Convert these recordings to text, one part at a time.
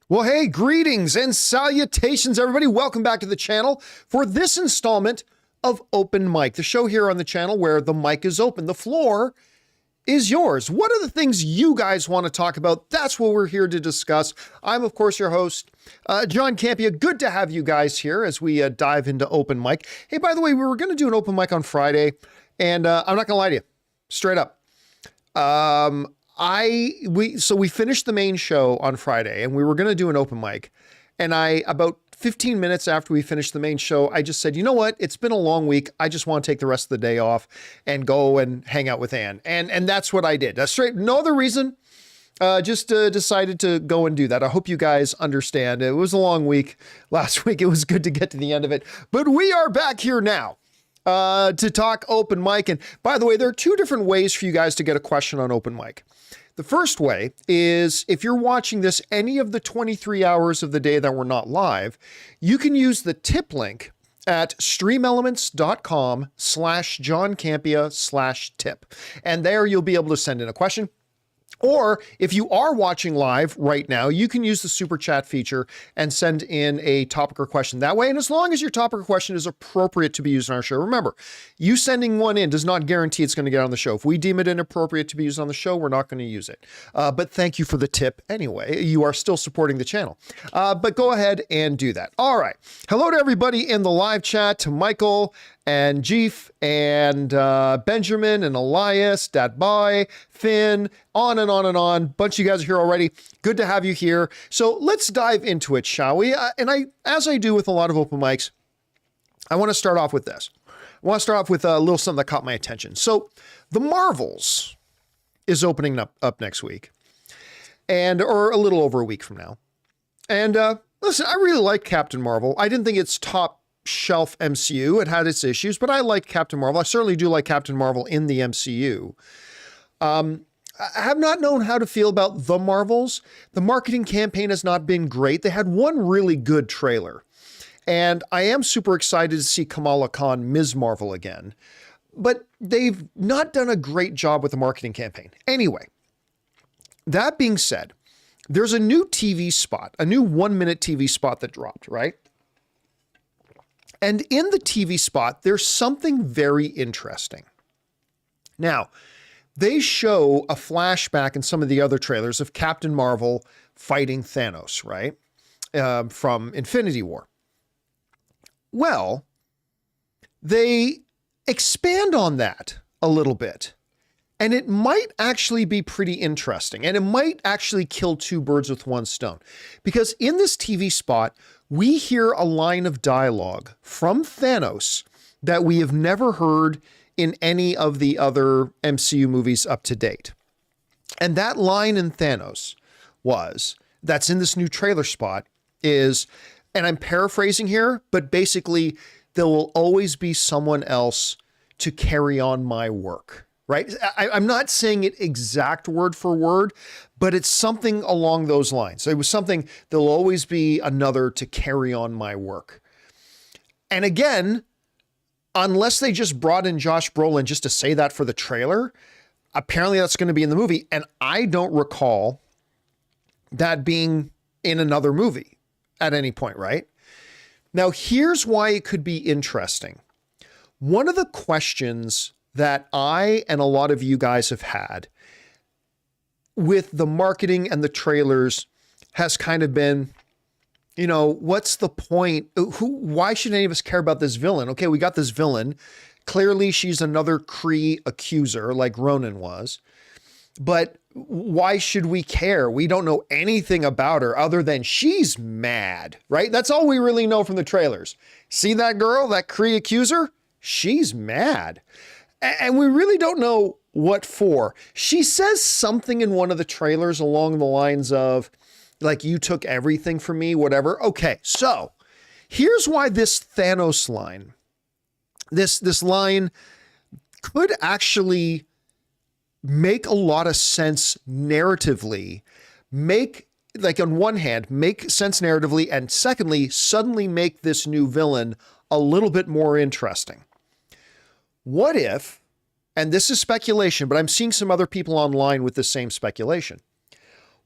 Well, hey, greetings and salutations, everybody. Welcome back to the channel for this installment of Open Mic, the show here on the channel where the mic is open. The floor is yours. What are the things you guys want to talk about? That's what we're here to discuss. I'm, of course, your host, John Campea. Good to have you guys here as we dive into Open Mic. Hey, by the way, we were going to do an Open Mic on Friday, and I'm not going to lie to you, straight up. We finished the main show on Friday and we were going to do an open mic. And about 15 minutes after we finished the main show, I just said, you know what? It's been a long week. I just want to take the rest of the day off and go and hang out with Ann. And that's what I did. Straight, no other reason. Just decided to go and do that. I hope you guys understand. It was a long week last week. It was good to get to the end of it, but we are back here now. To talk open mic. And by the way, there are two different ways for you guys to get a question on open mic. The first way is if you're watching this any of the 23 hours of the day that we're not live, you can use the tip link at streamelements.com/JohnCampea/tip. And there you'll be able to send in a question. Or if you are watching live right now, you can use the super chat feature and send in a topic or question that way. And as long as your topic or question is appropriate to be used on our show, remember, you sending one in does not guarantee it's going to get on the show. If we deem it inappropriate to be used on the show, we're not going to use it. But thank you for the tip anyway. You are still supporting the channel. But go ahead and do that. All right. Hello to everybody in the live chat, to Michael and Jeef and Benjamin and Elias, Dat Boy, Finn, on and on and on. Bunch of you guys are here already. Good to have you here. So let's dive into it, shall we? As I do with a lot of open mics, I want to start off with this. I want to start off with a little something that caught my attention. So The Marvels is opening up next week, or a little over a week from now. And listen, I really like Captain Marvel. I didn't think it's top shelf MCU. It had its issues, but I like Captain Marvel. I certainly do like Captain Marvel in the MCU. I have not known how to feel about The Marvels. The marketing campaign has not been great. They had one really good trailer, and I am super excited to see Kamala Khan, Ms. Marvel again, but they've not done a great job with the marketing campaign. Anyway, that being said, there's a new TV spot, a new 1-minute TV spot that dropped, right? And in the TV spot, there's something very interesting. Now, they show a flashback in some of the other trailers of Captain Marvel fighting Thanos, right? From Infinity War. Well, they expand on that a little bit. And it might actually be pretty interesting. And it might actually kill two birds with one stone. Because in this TV spot, we hear a line of dialogue from Thanos that we have never heard in any of the other MCU movies up to date. And that line in Thanos that's in this new trailer spot is, and I'm paraphrasing here, but basically, there will always be someone else to carry on my work. Right? I'm not saying it exact word for word, but it's something along those lines. So it was something, there'll always be another to carry on my work. And again, unless they just brought in Josh Brolin just to say that for the trailer, apparently that's going to be in the movie. And I don't recall that being in another movie at any point, right? Now, here's why it could be interesting. One of the questions that I and a lot of you guys have had with the marketing and the trailers has kind of been, you know, what's the point? Why should any of us care about this villain? Okay, we got this villain. Clearly, she's another Kree accuser like Ronan was. But why should we care? We don't know anything about her other than she's mad, right? That's all we really know from the trailers. See that girl, that Kree accuser? She's mad. And we really don't know what for. She says something in one of the trailers along the lines of, like, you took everything from me, whatever. Okay, so here's why this Thanos line, this line could actually make a lot of sense narratively, on one hand, make sense narratively, and secondly, suddenly make this new villain a little bit more interesting. What if, and this is speculation, but I'm seeing some other people online with the same speculation.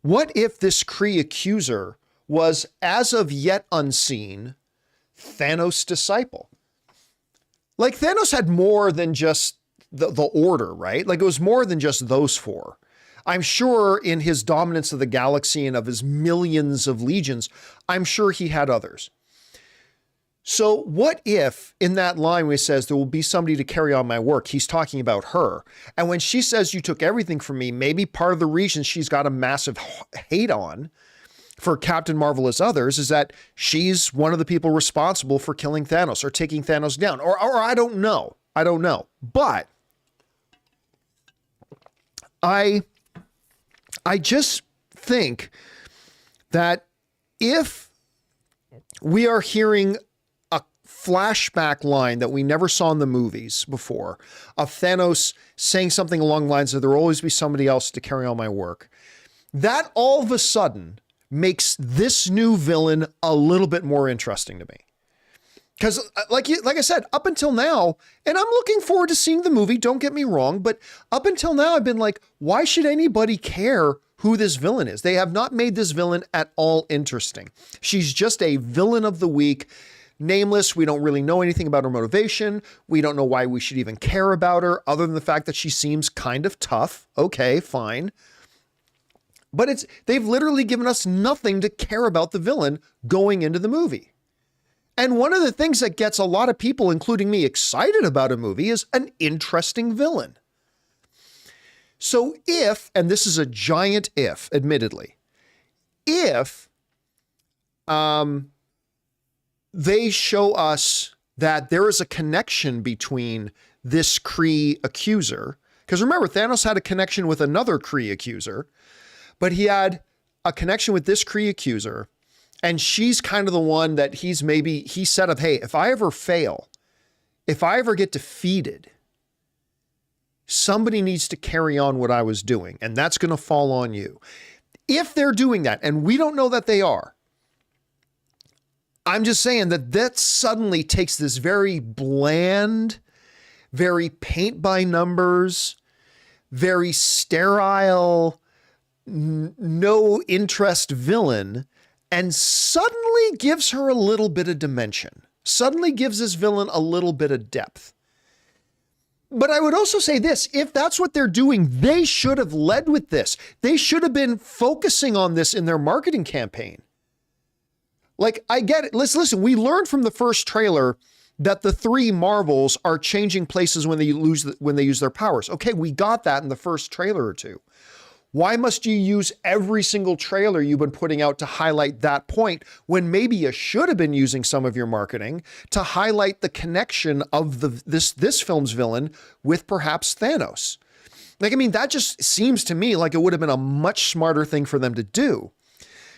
What if this Kree accuser was, as of yet unseen, Thanos' disciple. Like, Thanos had more than just the order, right? Like, it was more than just those four. I'm sure in his dominance of the galaxy and of his millions of legions, I'm sure he had others. So what if in that line where he says there will be somebody to carry on my work, he's talking about her. And when she says you took everything from me, maybe part of the reason she's got a massive hate on for Captain Marvel as others is that she's one of the people responsible for killing Thanos or taking Thanos down. Or I don't know. I don't know. But I just think that if we are hearing a flashback line that we never saw in the movies before of Thanos saying something along the lines of there will always be somebody else to carry on my work, that all of a sudden makes this new villain a little bit more interesting to me. Because like I said, up until now, and I'm looking forward to seeing the movie, don't get me wrong, but up until now, I've been like, why should anybody care who this villain is? They have not made this villain at all interesting. She's just a villain of the week, nameless. We don't really know anything about her motivation. We don't know why we should even care about her other than the fact that she seems kind of tough. Okay, fine. But they've literally given us nothing to care about the villain going into the movie. And one of the things that gets a lot of people, including me, excited about a movie is an interesting villain. So if, and this is a giant if, admittedly, if they show us that there is a connection between this Kree accuser, because remember, Thanos had a connection with another Kree accuser, but he had a connection with this Kree accuser, and she's kind of the one that he said of, hey, if I ever fail, if I ever get defeated, somebody needs to carry on what I was doing, and that's going to fall on you. If they're doing that, and we don't know that they are, I'm just saying that suddenly takes this very bland, very paint by numbers, very sterile, no interest villain, and suddenly gives her a little bit of dimension, suddenly gives this villain a little bit of depth. But I would also say this, if that's what they're doing, they should have led with this. They should have been focusing on this in their marketing campaign. Like, I get it. Listen, we learned from the first trailer that the three Marvels are changing places when they use their powers. Okay, we got that in the first trailer or two. Why must you use every single trailer you've been putting out to highlight that point when maybe you should have been using some of your marketing to highlight the connection of this film's villain with perhaps Thanos? Like, I mean, that just seems to me like it would have been a much smarter thing for them to do.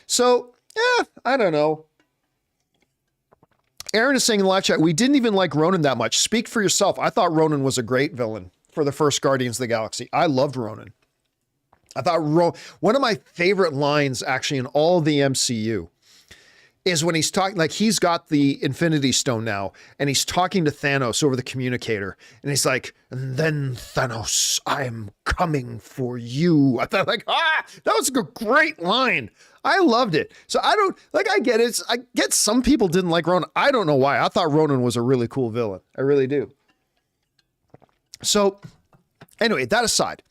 So, I don't know. Aaron is saying in the live chat, we didn't even like Ronan that much. Speak for yourself. I thought Ronan was a great villain for the first Guardians of the Galaxy. I loved Ronan. I thought one of my favorite lines actually in all the MCU is when he's talking, like he's got the Infinity Stone now and he's talking to Thanos over the communicator and he's like, and then Thanos, I'm coming for you. I thought like, that was a great line. I loved it. So I get it. I get some people didn't like Ronan. I don't know why. I thought Ronan was a really cool villain. I really do. So anyway, that aside,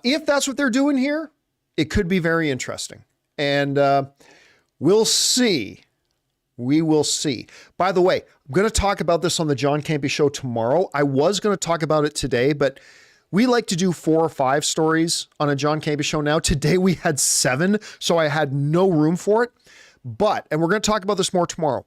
if that's what they're doing here, it could be very interesting. And we'll see. We will see. By the way, I'm going to talk about this on the John Campea Show tomorrow. I was going to talk about it today, but we like to do 4 or 5 stories on a John Campea Show now. Today we had 7, so I had no room for it. And we're going to talk about this more tomorrow.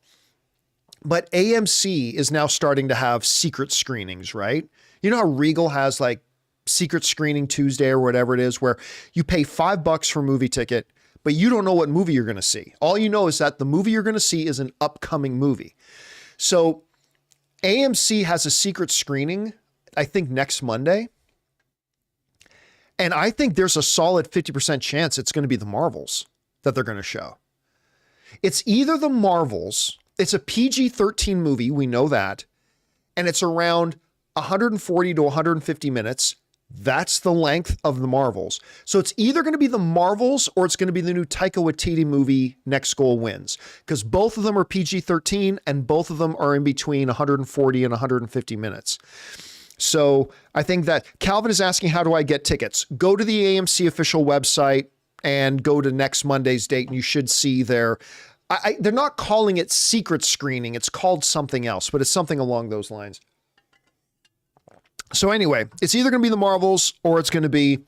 But AMC is now starting to have secret screenings, right? You know how Regal has like secret screening Tuesday or whatever it is, where you pay $5 for a movie ticket, but you don't know what movie you're going to see. All you know is that the movie you're going to see is an upcoming movie. So AMC has a secret screening, I think next Monday. And I think there's a solid 50% chance it's going to be the Marvels that they're going to show. It's either the Marvels, it's a PG-13 movie, we know that, and it's around 140 to 150 minutes. That's the length of the Marvels. So it's either going to be the Marvels or it's going to be the new Taika Waititi movie, Next Goal Wins, because both of them are PG-13 and both of them are in between 140 and 150 minutes. So I think that Calvin is asking, how do I get tickets? Go to the AMC official website and go to next Monday's date, and you should see they're not calling it secret screening. It's called something else, but it's something along those lines. So anyway, it's either going to be the Marvels or it's going to be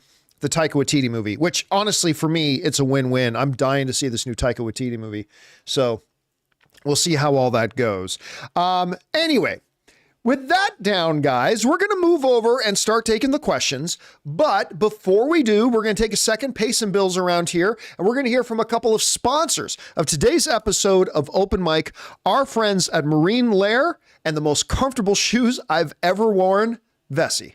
the Taika Waititi movie, which honestly, for me, it's a win-win. I'm dying to see this new Taika Waititi movie. So we'll see how all that goes. Anyway, with that down, guys, we're going to move over and start taking the questions. But before we do, we're going to take a second, pay some bills around here, and we're going to hear from a couple of sponsors of today's episode of Open Mic, our friends at Marine Lair and the most comfortable shoes I've ever worn, Vessi.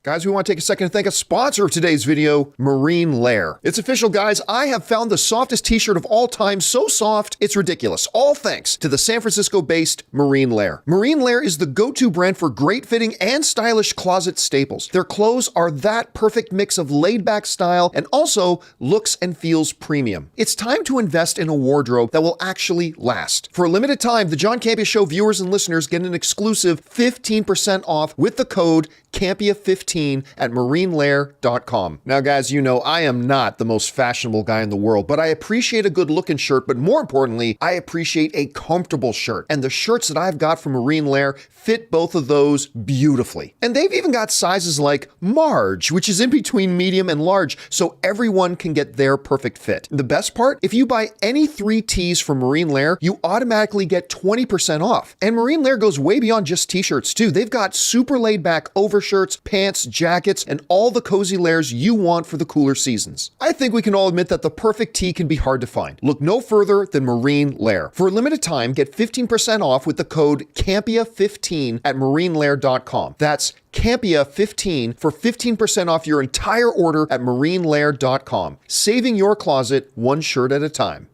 Guys, we want to take a second to thank a sponsor of today's video, Marine Lair. It's official, guys. I have found the softest t-shirt of all time, so soft, it's ridiculous. All thanks to the San Francisco-based Marine Lair. Marine Lair is the go-to brand for great fitting and stylish closet staples. Their clothes are that perfect mix of laid-back style and also looks and feels premium. It's time to invest in a wardrobe that will actually last. For a limited time, the John Campea Show viewers and listeners get an exclusive 15% off with the code Campea15 at marinelair.com. Now, guys, you know I am not the most fashionable guy in the world, but I appreciate a good looking shirt, but more importantly, I appreciate a comfortable shirt. And the shirts that I've got from Marine Lair fit both of those beautifully. And they've even got sizes like Marge, which is in between medium and large, so everyone can get their perfect fit. The best part, if you buy any 3 tees from Marine Lair, you automatically get 20% off. And Marine Lair goes way beyond just t-shirts too. They've got super laid back overshirts, pants, jackets, and all the cozy layers you want for the cooler seasons. I think we can all admit that the perfect tee can be hard to find. Look no further than Marine Lair. For a limited time, get 15% off with the code Campea15 at marinelair.com. That's Campea15 for 15% off your entire order at marinelair.com. Saving your closet one shirt at a time.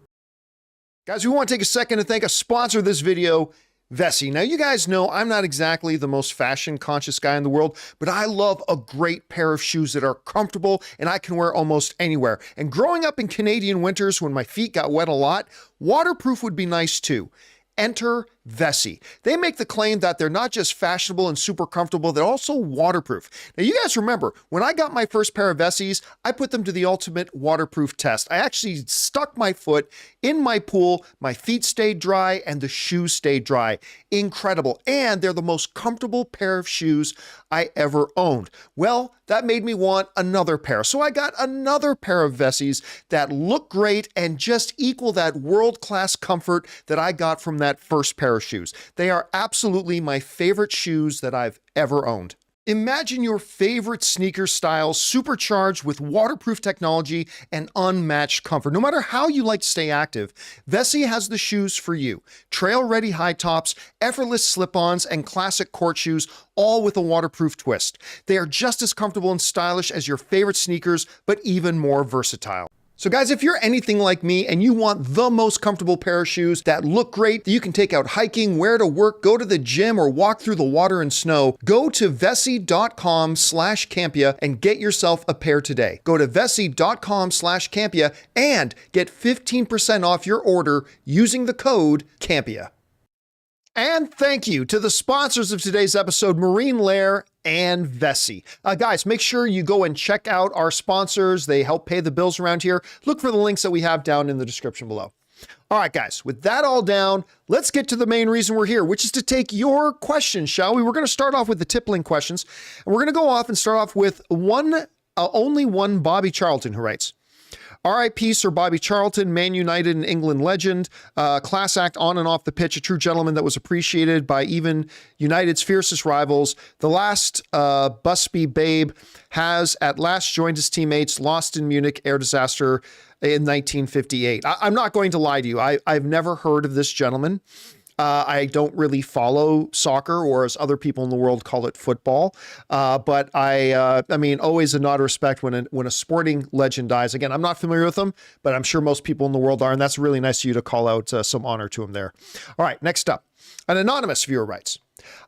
Guys, we want to take a second to thank a sponsor of this video, Vessi. Now, you guys know I'm not exactly the most fashion conscious guy in the world, but I love a great pair of shoes that are comfortable and I can wear almost anywhere. And growing up in Canadian winters when my feet got wet a lot, waterproof would be nice too. Enter Vessi. They make the claim that they're not just fashionable and super comfortable, they're also waterproof. Now, you guys remember, when I got my first pair of Vessis, I put them to the ultimate waterproof test. I actually stuck my foot in my pool, my feet stayed dry, and the shoes stayed dry. Incredible. And they're the most comfortable pair of shoes I ever owned. Well, that made me want another pair. So I got another pair of Vessis that look great and just equal that world-class comfort that I got from that first pair of shoes. They are absolutely my favorite shoes that I've ever owned. Imagine your favorite sneaker style supercharged with waterproof technology and unmatched comfort. No matter how you like to stay active, Vessi has the shoes for you. Trail-ready high tops, effortless slip-ons, and classic court shoes, all with a waterproof twist. They are just as comfortable and stylish as your favorite sneakers, but even more versatile. So guys, if you're anything like me and you want the most comfortable pair of shoes that look great, that you can take out hiking, wear to work, go to the gym, or walk through the water and snow, go to vessi.com/Campea and get yourself a pair today. Go to vessi.com/Campea and get 15% off your order using the code Campea. And thank you to the sponsors of today's episode, Marine Lair and Vessi. Guys, make sure you go and check out our sponsors. They help pay the bills around here. Look for the links that we have down in the description below. All right, guys, with that all down, let's get to the main reason we're here, which is to take your questions, shall we? We're going to start off with the tippling questions, and we're going to go off and start off with only one Bobby Charlton, who writes, R.I.P. Sir Bobby Charlton, Man United and England legend, class act on and off the pitch, a true gentleman that was appreciated by even United's fiercest rivals. The last Busby babe has at last joined his teammates, lost in Munich air disaster in 1958. I'm not going to lie to you. I've never heard of this gentleman. I don't really follow soccer, or as other people in the world call it, football. But I mean, always a nod of respect when a sporting legend dies. Again, I'm not familiar with him, but I'm sure most people in the world are, and that's really nice of you to call out some honor to him there. All right, next up. An anonymous viewer writes,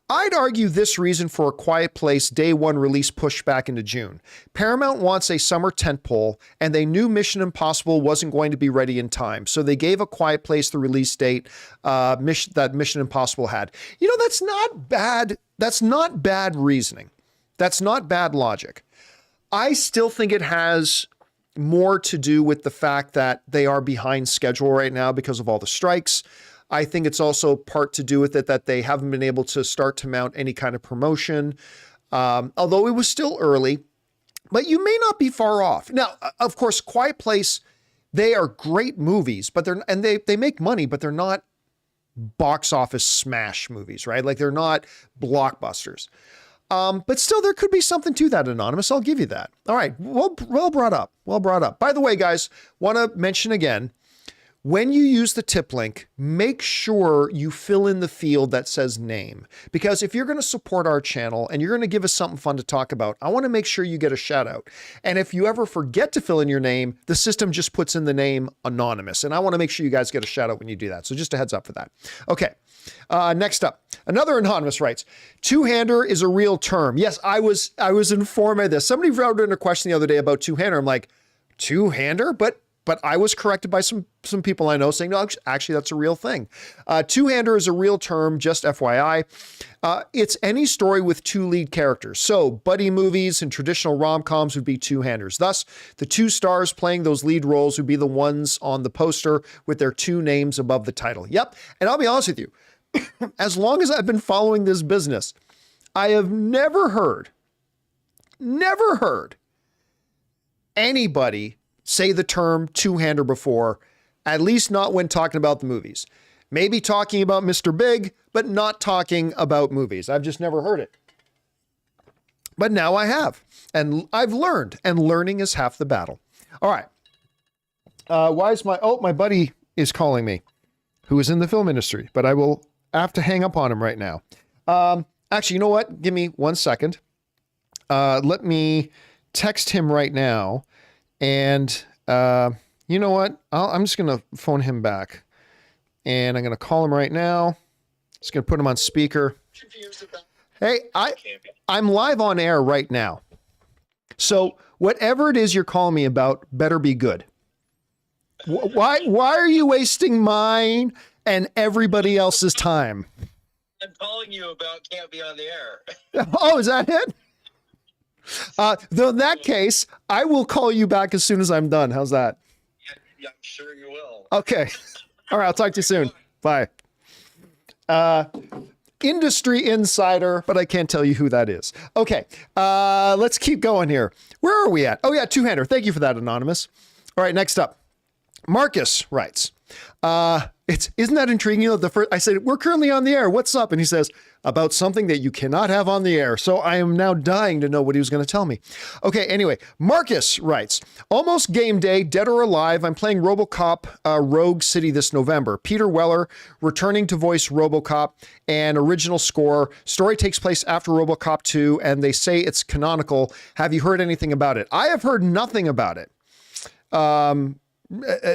I'd argue this reason for A Quiet Place day one release pushed back into June. Paramount wants a summer tentpole, and they knew Mission Impossible wasn't going to be ready in time, so they gave A Quiet Place the release date that Mission Impossible had. You know, that's not bad. That's not bad reasoning. That's not bad logic. I still think it has more to do with the fact that they are behind schedule right now because of all the strikes. I think it's also part to do with it that they haven't been able to start to mount any kind of promotion, although it was still early, but you may not be far off. Now, of course, Quiet Place, they are great movies, but they make money, but they're not box office smash movies, right? Like they're not blockbusters. But still, there could be something to that, Anonymous. I'll give you that. All right. Well brought up. Well brought up. By the way, guys, want to mention again, when you use the tip link, make sure you fill in the field that says name, because if you're going to support our channel and you're going to give us something fun to talk about, I want to make sure you get a shout out. And if you ever forget to fill in your name, the system just puts in the name Anonymous. And I want to make sure you guys get a shout out when you do that. So just a heads up for that. Okay. Next up, another Anonymous writes, two-hander is a real term. Yes, I was informed of this. Somebody wrote in a question the other day about two-hander. I'm like, two-hander? But I was corrected by some people I know saying, no, actually, that's a real thing. Two-hander is a real term, just FYI. It's any story with two lead characters. So buddy movies and traditional rom-coms would be two-handers. Thus, the two stars playing those lead roles would be the ones on the poster with their two names above the title. Yep. And I'll be honest with you, as long as I've been following this business, I have never heard anybody say the term two-hander before, at least not when talking about the movies. Maybe talking about Mr. Big, but not talking about movies. I've just never heard it. But now I have, and I've learned, and learning is half the battle. All right. Why is my buddy is calling me, who is in the film industry, but I will have to hang up on him right now. Actually, you know what? Give me 1 second. Let me text him right now. And you know what? I'm just going to phone him back. And I'm going to call him right now. Just going to put him on speaker. Hey, I'm live on air right now. So whatever it is you're calling me about better be good. Why are you wasting mine and everybody else's time? I'm calling you about can't be on the air. Oh, is that it? Though in that case, I will call you back as soon as I'm done. How's that? Yeah, I'm sure you will. Okay. All right. I'll talk to you soon. Bye. Industry insider, but I can't tell you who that is. Okay. Let's keep going here. Where are we at? Oh yeah. Two-hander. Thank you for that, Anonymous. All right. Next up, Marcus writes, isn't that intriguing? You know, I said, we're currently on the air. What's up? And he says, about something that you cannot have on the air. So I am now dying to know what he was going to tell me. Okay. Anyway, Marcus writes, almost game day, dead or alive. I'm playing RoboCop Rogue City this November. Peter Weller returning to voice RoboCop, and original score. Story takes place after RoboCop 2, and they say it's canonical. Have you heard anything about it? I have heard nothing about it.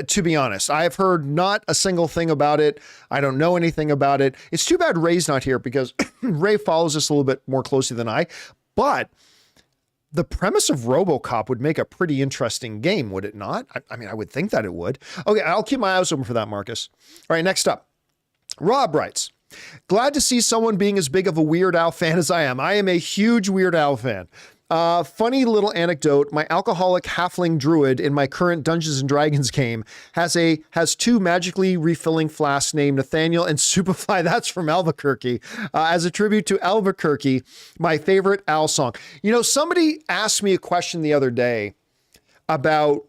To be honest, I have heard not a single thing about it. I don't know anything about it. It's too bad Ray's not here because Ray follows us a little bit more closely than I, but the premise of RoboCop would make a pretty interesting game, would it not? I mean, I would think that it would. Okay, I'll keep my eyes open for that, Marcus. All right, next up, Rob writes, glad to see someone being as big of a Weird Al fan as I am. I am a huge Weird Al fan. Funny little anecdote. My alcoholic halfling druid in my current Dungeons and Dragons game has two magically refilling flasks named Nathaniel and Superfly. That's from Albuquerque. As a tribute to Albuquerque, my favorite Al song. You know, somebody asked me a question the other day about,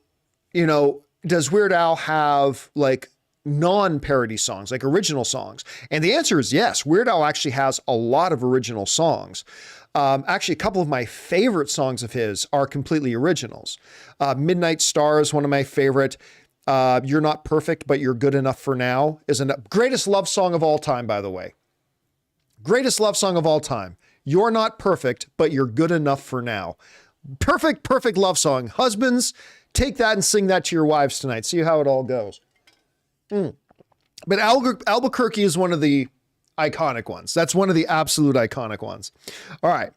you know, does Weird Al have like non-parody songs, like original songs? And the answer is yes. Weird Al actually has a lot of original songs. Actually, a couple of my favorite songs of his are completely originals. Midnight Star is one of my favorite. You're Not Perfect, But You're Good Enough for Now is the greatest love song of all time, by the way. Greatest love song of all time. You're not perfect, but you're good enough for now. Perfect love song. Husbands, take that and sing that to your wives tonight. See how it all goes. But Albuquerque is one of the iconic ones. That's one of the absolute iconic ones. All right.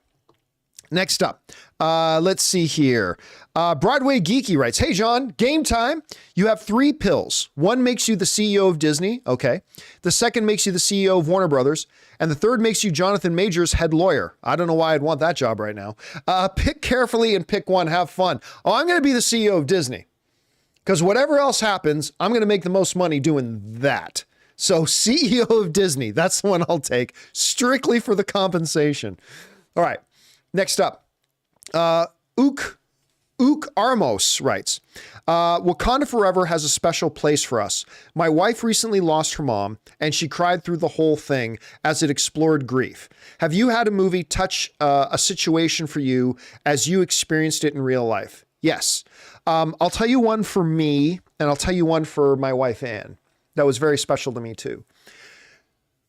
Next up, let's see here. Broadway Geeky writes, hey, John, game time. You have 3 pills. One makes you the CEO of Disney. Okay. The second makes you the CEO of Warner Brothers. And the third makes you Jonathan Majors head lawyer. I don't know why I'd want that job right now. Pick carefully and pick one. Have fun. Oh, I'm going to be the CEO of Disney because whatever else happens, I'm going to make the most money doing that. So CEO of Disney, that's the one I'll take strictly for the compensation. All right. Next up, Ook Armos writes, Wakanda Forever has a special place for us. My wife recently lost her mom, and she cried through the whole thing as it explored grief. Have you had a movie touch a situation for you as you experienced it in real life? Yes. I'll tell you one for me, and I'll tell you one for my wife, Anne. That was very special to me, too.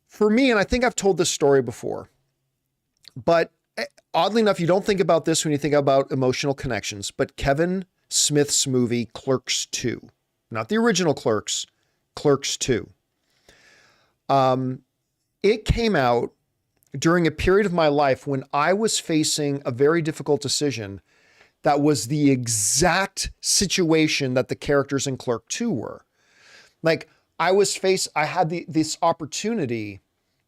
For me, and I think I've told this story before, but oddly enough, you don't think about this when you think about emotional connections, but Kevin Smith's movie Clerks 2, not the original Clerks, Clerks 2. It came out during a period of my life when I was facing a very difficult decision that was the exact situation that the characters in Clerk 2 were. Like I had this opportunity,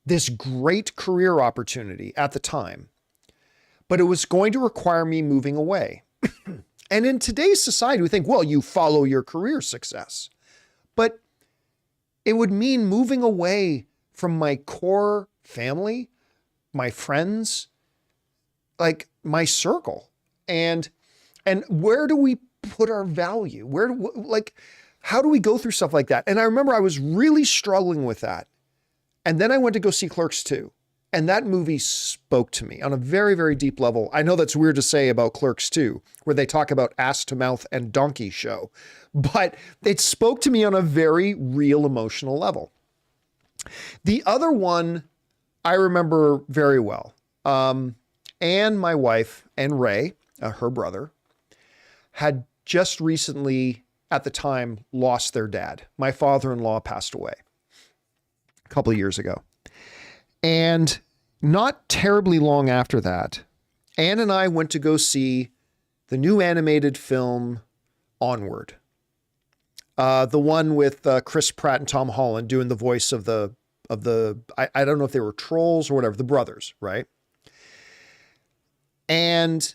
this great career opportunity at the time, but it was going to require me moving away. And in today's society, we think, well, you follow your career success. But it would mean moving away from my core family, my friends, like my circle. And where do we put our value? How do we go through stuff like that? And I remember I was really struggling with that. And then I went to go see Clerks 2. And that movie spoke to me on a very, very deep level. I know that's weird to say about Clerks 2, where they talk about ass to mouth and donkey show, but it spoke to me on a very real emotional level. The other one I remember very well. Anne, my wife, and Ray, her brother, had just recently, at the time, lost their dad. My father-in-law passed away a couple of years ago. And not terribly long after that, Anne and I went to go see the new animated film Onward. The one with Chris Pratt and Tom Holland doing the voice of the I don't know if they were trolls or whatever, the brothers, right? And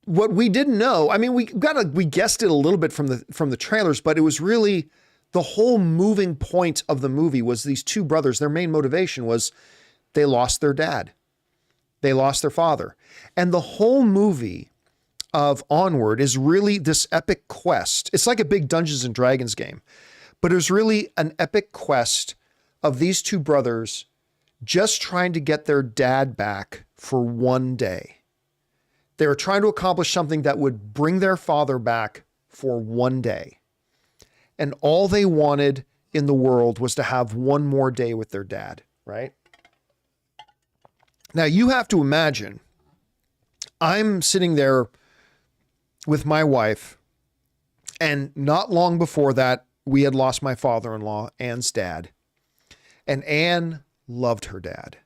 what we didn't know, I mean, we guessed it a little bit from the trailers, but it was really the whole moving point of the movie was these two brothers. Their main motivation was they lost their dad. They lost their father. And the whole movie of Onward is really this epic quest. It's like a big Dungeons and Dragons game, but it was really an epic quest of these two brothers just trying to get their dad back for one day. They were trying to accomplish something that would bring their father back for one day. And all they wanted in the world was to have one more day with their dad, right? Now you have to imagine, I'm sitting there with my wife, and not long before that, we had lost my father-in-law, Anne's dad. And Anne loved her dad.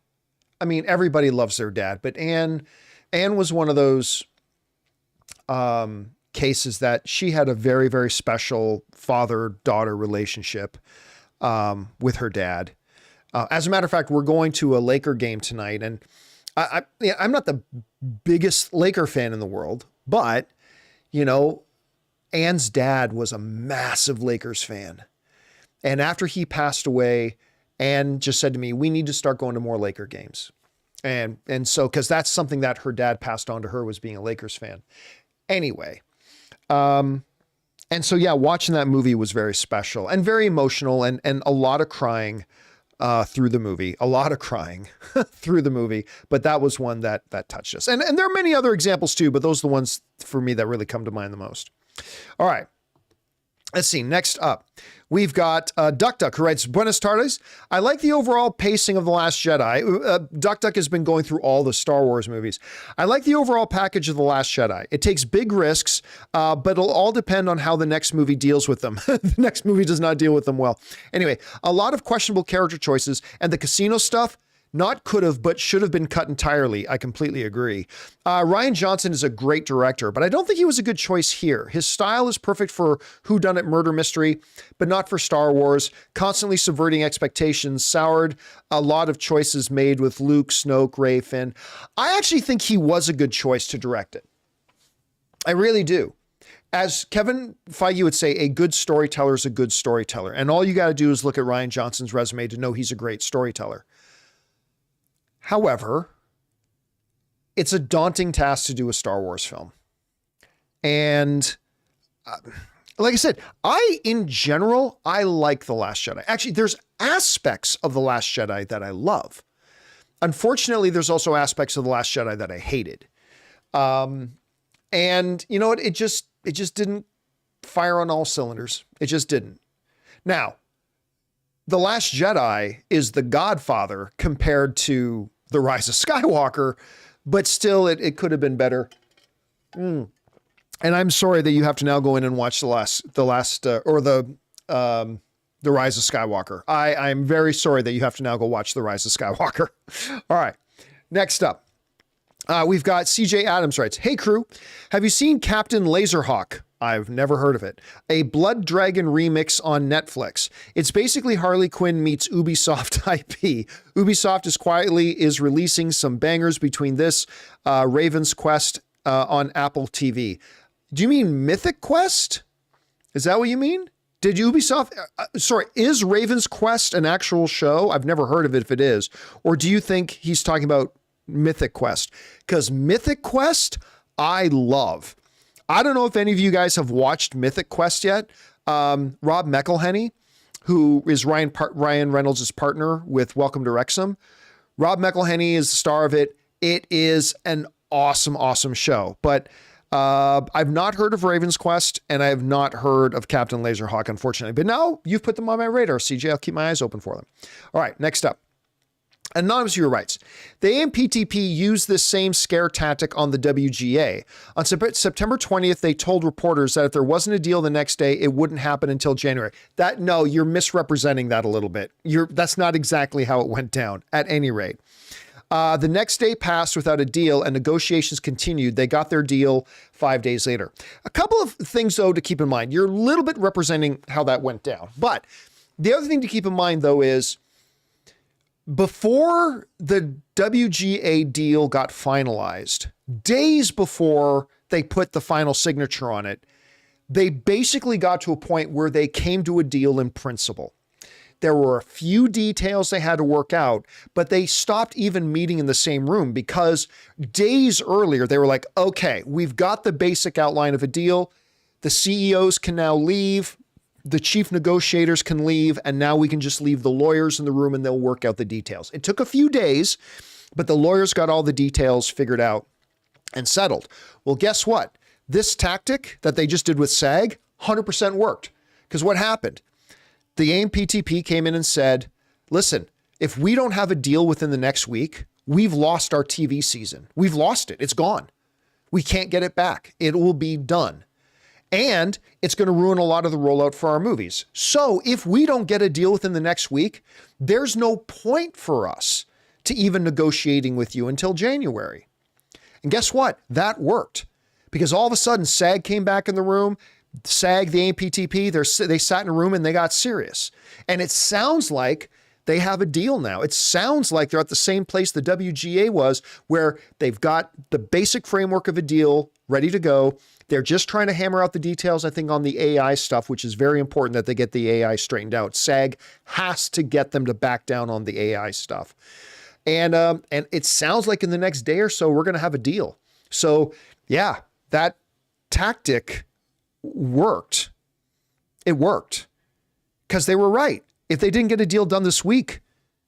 I mean, everybody loves their dad, but Anne was one of those cases that she had a very, very special father-daughter relationship with her dad. As a matter of fact, we're going to a Laker game tonight, and I'm not the biggest Laker fan in the world, but, you know, Anne's dad was a massive Lakers fan. And after he passed away, Anne just said to me, we need to start going to more Laker games. And so, because that's something that her dad passed on to her, was being a Lakers fan. Anyway, and so, yeah, watching that movie was very special and very emotional, and a lot of crying through the movie, through the movie. But that was one that touched us. And there are many other examples too, but those are the ones for me that really come to mind the most. All right. Let's see. Next up, we've got Duck Duck, who writes, Buenas tardes. I like the overall pacing of The Last Jedi. Duck Duck has been going through all the Star Wars movies. I like the overall package of The Last Jedi. It takes big risks, but it'll all depend on how the next movie deals with them. The next movie does not deal with them well. Anyway, a lot of questionable character choices, and the casino stuff, not could have, but should have been cut entirely. I completely agree. Rian Johnson is a great director, but I don't think he was a good choice here. His style is perfect for whodunit murder mystery, but not for Star Wars. Constantly subverting expectations, soured a lot of choices made with Luke, Snoke, Rey, Finn. I actually think he was a good choice to direct it. I really do. As Kevin Feige would say, a good storyteller is a good storyteller. And all you got to do is look at Rian Johnson's resume to know he's a great storyteller. However, it's a daunting task to do a Star Wars film. And like I said, in general, I like The Last Jedi. Actually, there's aspects of The Last Jedi that I love. Unfortunately, there's also aspects of The Last Jedi that I hated. And you know what? It just didn't fire on all cylinders. It just didn't. Now, The Last Jedi is the Godfather compared to The Rise of Skywalker, but still it could have been better. And I'm sorry that you have to now go in and watch the Rise of Skywalker. I'm very sorry that you have to now go watch The Rise of Skywalker. All right. Next up, we've got CJ Adams writes, Hey crew, have you seen Captain Laserhawk? I've never heard of it. A Blood Dragon remix on Netflix. It's basically Harley Quinn meets Ubisoft IP. Ubisoft is releasing some bangers between this, Raven's Quest on Apple TV. Do you mean Mythic Quest? Is that what you mean? Did Ubisoft, is Raven's Quest an actual show? I've never heard of it if it is. Or do you think he's talking about Mythic Quest? Because Mythic Quest, I love. I don't know if any of you guys have watched Mythic Quest yet. Rob McElhenney, who is Ryan Reynolds' partner with Welcome to Wrexham. Rob McElhenney is the star of it. It is an awesome, awesome show. But I've not heard of Raven's Quest, and I have not heard of Captain Laserhawk, unfortunately. But now you've put them on my radar, CJ. I'll keep my eyes open for them. All right, next up. Anonymous viewer writes, the AMPTP used this same scare tactic on the WGA. On September 20th, they told reporters that if there wasn't a deal the next day, it wouldn't happen until January. No, you're misrepresenting that a little bit. That's not exactly how it went down, at any rate. The next day passed without a deal and negotiations continued. They got their deal 5 days later. A couple of things, though, to keep in mind. You're a little bit representing how that went down. But the other thing to keep in mind, though, is before the WGA deal got finalized, days before they put the final signature on it, they basically got to a point where they came to a deal in principle. There were a few details they had to work out, but they stopped even meeting in the same room because days earlier, they were like, okay, we've got the basic outline of a deal. The CEOs can now leave. The chief negotiators can leave, and now we can just leave the lawyers in the room and they'll work out the details. It took a few days, but the lawyers got all the details figured out and settled. Well, guess what? This tactic that they just did with SAG, 100% worked. Because what happened? The AMPTP came in and said, listen, if we don't have a deal within the next week, we've lost our TV season. We've lost it. It's gone. We can't get it back. It will be done. And it's going to ruin a lot of the rollout for our movies. So if we don't get a deal within the next week, there's no point for us to even negotiating with you until January. And guess what? That worked. Because all of a sudden, SAG came back in the room. SAG, the AMPTP, they sat in a room and they got serious. And it sounds like they have a deal now. It sounds like they're at the same place the WGA was, where they've got the basic framework of a deal ready to go. They're just trying to hammer out the details, I think, on the AI stuff, which is very important that they get the AI straightened out. SAG has to get them to back down on the AI stuff. And it sounds like in the next day or so, we're going to have a deal. So yeah, that tactic worked. It worked because they were right. If they didn't get a deal done this week,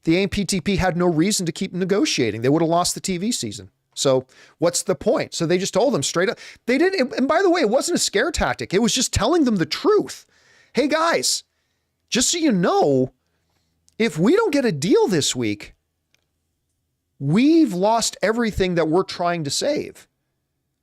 the AMPTP had no reason to keep negotiating. They would have lost the TV season. So what's the point? So they just told them straight up. They didn't. And by the way, it wasn't a scare tactic. It was just telling them the truth. hey guys, just so you know, if we don't get a deal this week, we've lost everything that we're trying to save.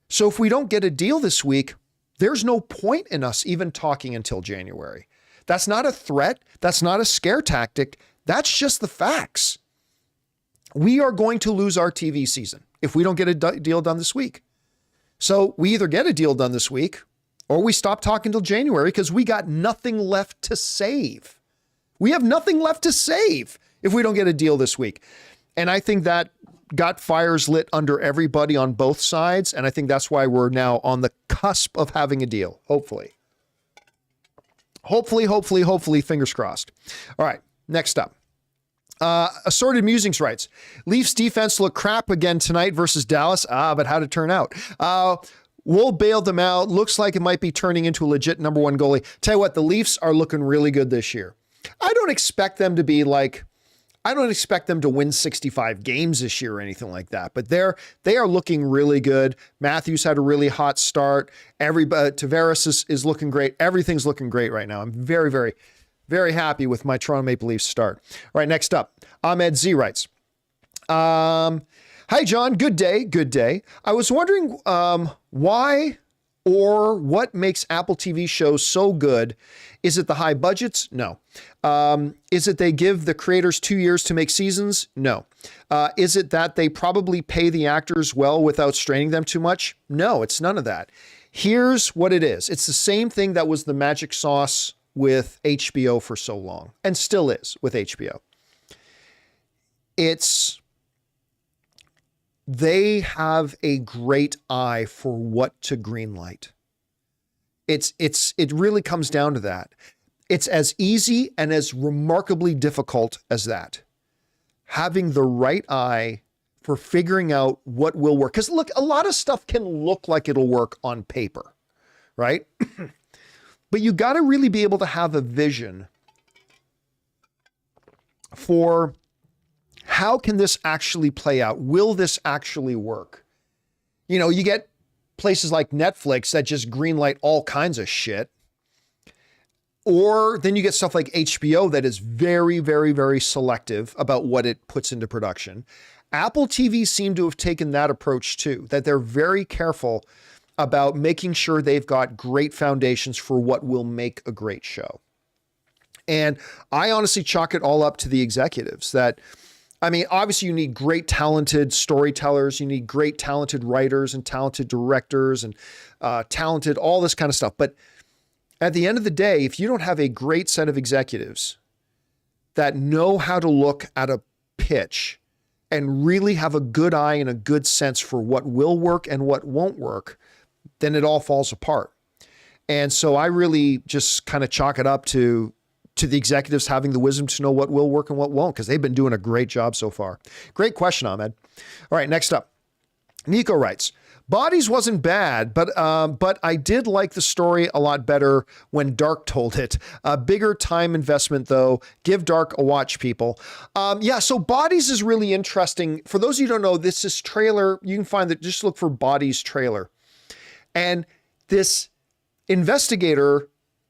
So if we don't get a deal this week, there's no point in us even talking until January. That's not a threat. That's not a scare tactic. That's just the facts. We are going to lose our TV season if we don't get a deal done this week. So we either get a deal done this week or we stop talking till January because we got nothing left to save. We have nothing left to save if we don't get a deal this week. And I think that got fires lit under everybody on both sides. And I think that's why we're now on the cusp of having a deal. Hopefully, fingers crossed. All right, next up. Assorted Musings writes, Leafs defense look crap again tonight versus Dallas. But how'd it turn out? We'll bail them out. Looks like it might be turning into a legit number one goalie. Tell you what, the Leafs are looking really good this year. I don't expect them to win 65 games this year or anything like that, but they are looking really good. Matthews had a really hot start. Tavares is looking great. Everything's looking great right now. I'm very, very, very happy with my Toronto Maple Leafs start. All right, next up, Ahmed Z writes, hi, John. Good day. Good day. I was wondering why or what makes Apple TV shows so good. Is it the high budgets? No. Is it they give the creators 2 years to make seasons? No. Is it that they probably pay the actors well without straining them too much? No, it's none of that. Here's what it is. It's the same thing that was the magic sauce with HBO for so long and still is with HBO. They have a great eye for what to greenlight. It really comes down to that. It's as easy and as remarkably difficult as that. Having the right eye for figuring out what will work. Because look, a lot of stuff can look like it'll work on paper, right? But you got to really be able to have a vision for how can this actually play out? Will this actually work? You know, you get places like Netflix that just greenlight all kinds of shit. Or then you get stuff like HBO that is very, very, very selective about what it puts into production. Apple TV seem to have taken that approach too, that they're very careful about making sure they've got great foundations for what will make a great show. And I honestly chalk it all up to the executives that, I mean, obviously you need great talented storytellers, you need great talented writers and talented directors and talented, all this kind of stuff. But at the end of the day, if you don't have a great set of executives that know how to look at a pitch and really have a good eye and a good sense for what will work and what won't work, then it all falls apart. And so I really just kind of chalk it up to the executives having the wisdom to know what will work and what won't, because they've been doing a great job so far. Great question, Ahmed. All right, next up. Nico writes, Bodies wasn't bad, but I did like the story a lot better when Dark told it. A bigger time investment, though. Give Dark a watch, people. Yeah, so Bodies is really interesting. For those of you who don't know, this is trailer. You can find that, just look for Bodies trailer. And this investigator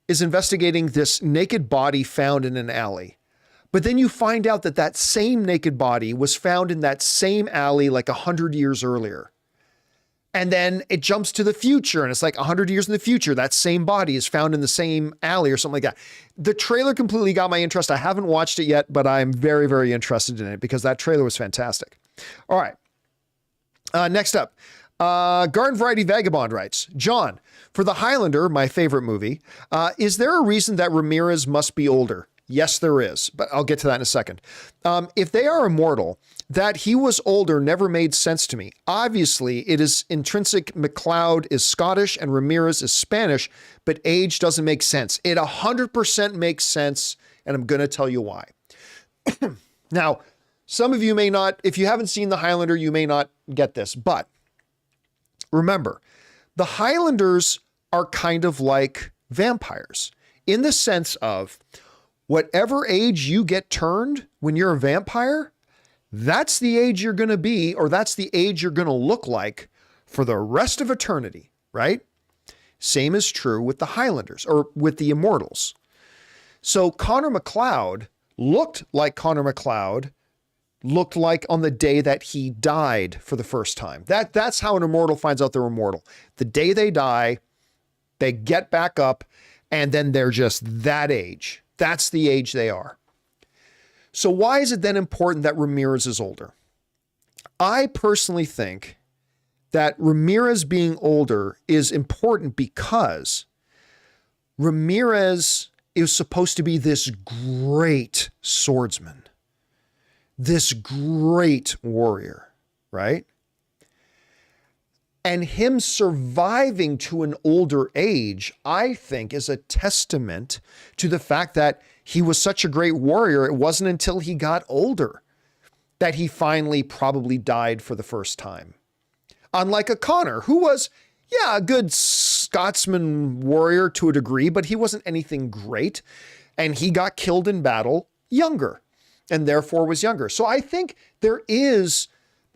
is investigating this naked body found in an alley. But then you find out that that same naked body was found in that same alley like 100 years earlier. And then it jumps to the future and it's like 100 years in the future, that same body is found in the same alley or something like that. The trailer completely got my interest. I haven't watched it yet, but I'm very, very interested in it because that trailer was fantastic. All right. Next up, Garden Variety Vagabond writes, John, for the Highlander, my favorite movie, is there a reason that Ramirez must be older? Yes, there is, but I'll get to that in a second. If they are immortal, that he was older never made sense to me. Obviously, it is intrinsic. McLeod is Scottish and Ramirez is Spanish, but age doesn't make sense. It 100% makes sense, and I'm going to tell you why. Now, some of you may not, if you haven't seen the Highlander, you may not get this, but remember, the Highlanders are kind of like vampires in the sense of whatever age you get turned when you're a vampire, that's the age you're going to be, or that's the age you're going to look like for the rest of eternity, right? Same is true with the Highlanders or with the Immortals. So Connor McLeod looked like Connor McLeod looked like on the day that he died for the first time. That's how an immortal finds out they're immortal. The day they die, they get back up, and then they're just that age. That's the age they are. So why is it then important that Ramirez is older? I personally think that Ramirez being older is important because Ramirez is supposed to be this great swordsman, this great warrior, right? And him surviving to an older age, I think, is a testament to the fact that he was such a great warrior. It wasn't until he got older that he finally probably died for the first time. Unlike a Connor, who was, a good Scotsman warrior to a degree, but he wasn't anything great. And he got killed in battle younger and therefore was younger. So I think there is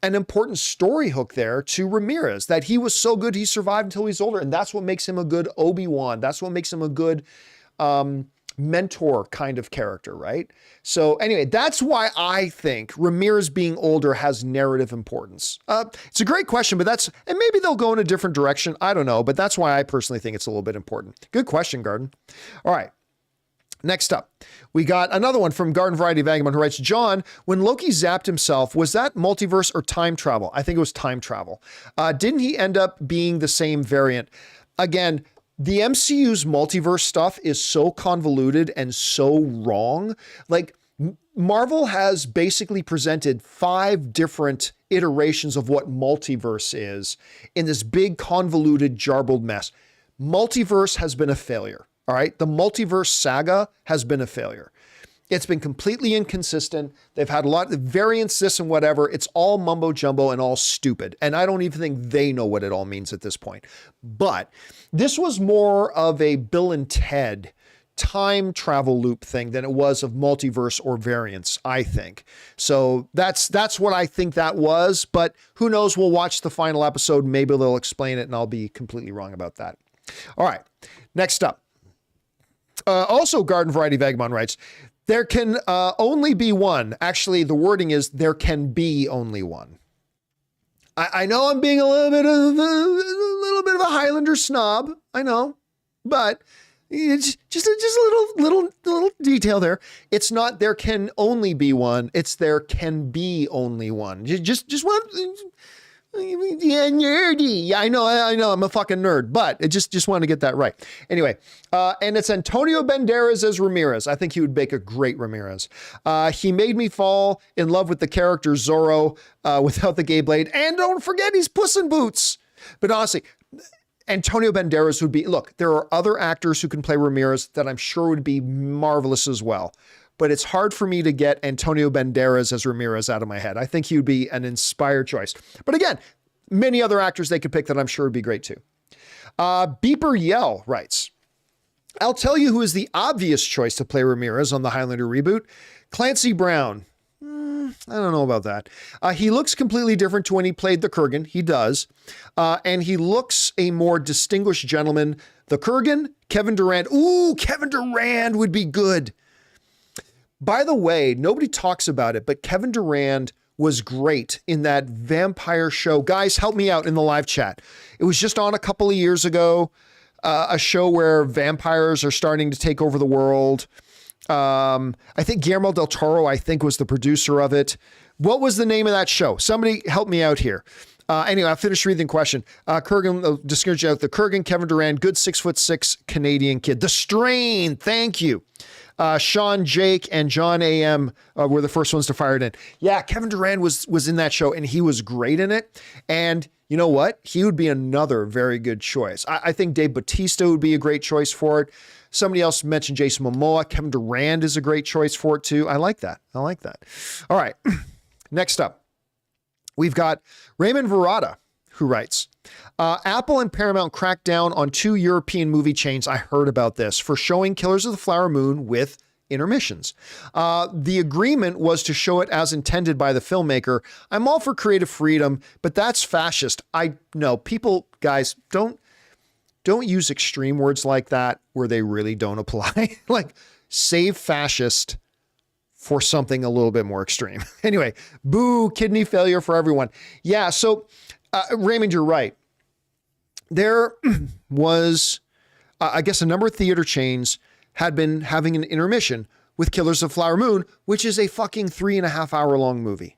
an important story hook there to Ramirez, that he was so good he survived until he's older. And that's what makes him a good Obi-Wan. That's what makes him a good mentor kind of character, right? So anyway, that's why I think Ramirez being older has narrative importance. It's a great question, but and maybe they'll go in a different direction. I don't know, but that's why I personally think it's a little bit important. Good question, Garden. All right. Next up, we got another one from Garden Variety Vagabond who writes, John, when Loki zapped himself, was that multiverse or time travel? I think it was time travel. Didn't he end up being the same variant? Again, the MCU's multiverse stuff is so convoluted and so wrong. Like, Marvel has basically presented 5 different iterations of what multiverse is in this big convoluted jarbled mess. Multiverse has been a failure. All right. The multiverse saga has been a failure. It's been completely inconsistent. They've had a lot of variants, this and whatever. It's all mumbo jumbo and all stupid. And I don't even think they know what it all means at this point. But this was more of a Bill and Ted time travel loop thing than it was of multiverse or variants, I think. So that's what I think that was. But who knows? We'll watch the final episode. Maybe they'll explain it and I'll be completely wrong about that. All right. Next up. Also, Garden Variety Vagabond writes, there can only be one. Actually, the wording is there can be only one. I know I'm being a little bit of a Highlander snob. I know, but it's just a little detail there. It's not there can only be one. It's there can be only one. Just one. Yeah, nerdy. Yeah, I know. I'm a fucking nerd, but it just wanted to get that right. Anyway, and it's Antonio Banderas as Ramirez. I think he would make a great Ramirez. He made me fall in love with the character Zorro without the gay blade. And don't forget, he's Puss in Boots. But honestly, Antonio Banderas would be, look, there are other actors who can play Ramirez that I'm sure would be marvelous as well. But it's hard for me to get Antonio Banderas as Ramirez out of my head. I think he would be an inspired choice. But again, many other actors they could pick that I'm sure would be great too. Beeper Yell writes, I'll tell you who is the obvious choice to play Ramirez on the Highlander reboot. Clancy Brown. I don't know about that. He looks completely different to when he played the Kurgan. He does. And he looks a more distinguished gentleman. The Kurgan, Kevin Durant. Ooh, Kevin Durant would be good. By the way, nobody talks about it, but Kevin Durant was great in that vampire show. Guys, help me out in the live chat. It was just on a couple of years ago, a show where vampires are starting to take over the world. I think Guillermo del Toro, was the producer of it. What was the name of that show? Somebody help me out here. Anyway, I'll finish reading the question. Kurgan, discourage out the Kurgan, Kevin Durant, good 6'6" Canadian kid. The Strain, thank you. Sean, Jake, and John AM were the first ones to fire it in. Yeah, Kevin Durant was in that show, and he was great in it. And you know what? He would be another very good choice. I think Dave Bautista would be a great choice for it. Somebody else mentioned Jason Momoa. Kevin Durant is a great choice for it, too. I like that. All right. Next up, we've got Raymond Vera, who writes, Apple and Paramount cracked down on 2 European movie chains. I heard about this for showing Killers of the Flower Moon with intermissions. The agreement was to show it as intended by the filmmaker. I'm all for creative freedom, but that's fascist. I know people, guys, don't use extreme words like that where they really don't apply. Like, save fascist for something a little bit more extreme. Anyway, boo, kidney failure for everyone. Yeah, so Raymond, you're right. There was, I guess, a number of theater chains had been having an intermission with Killers of Flower Moon, which is a fucking 3.5 hour long movie.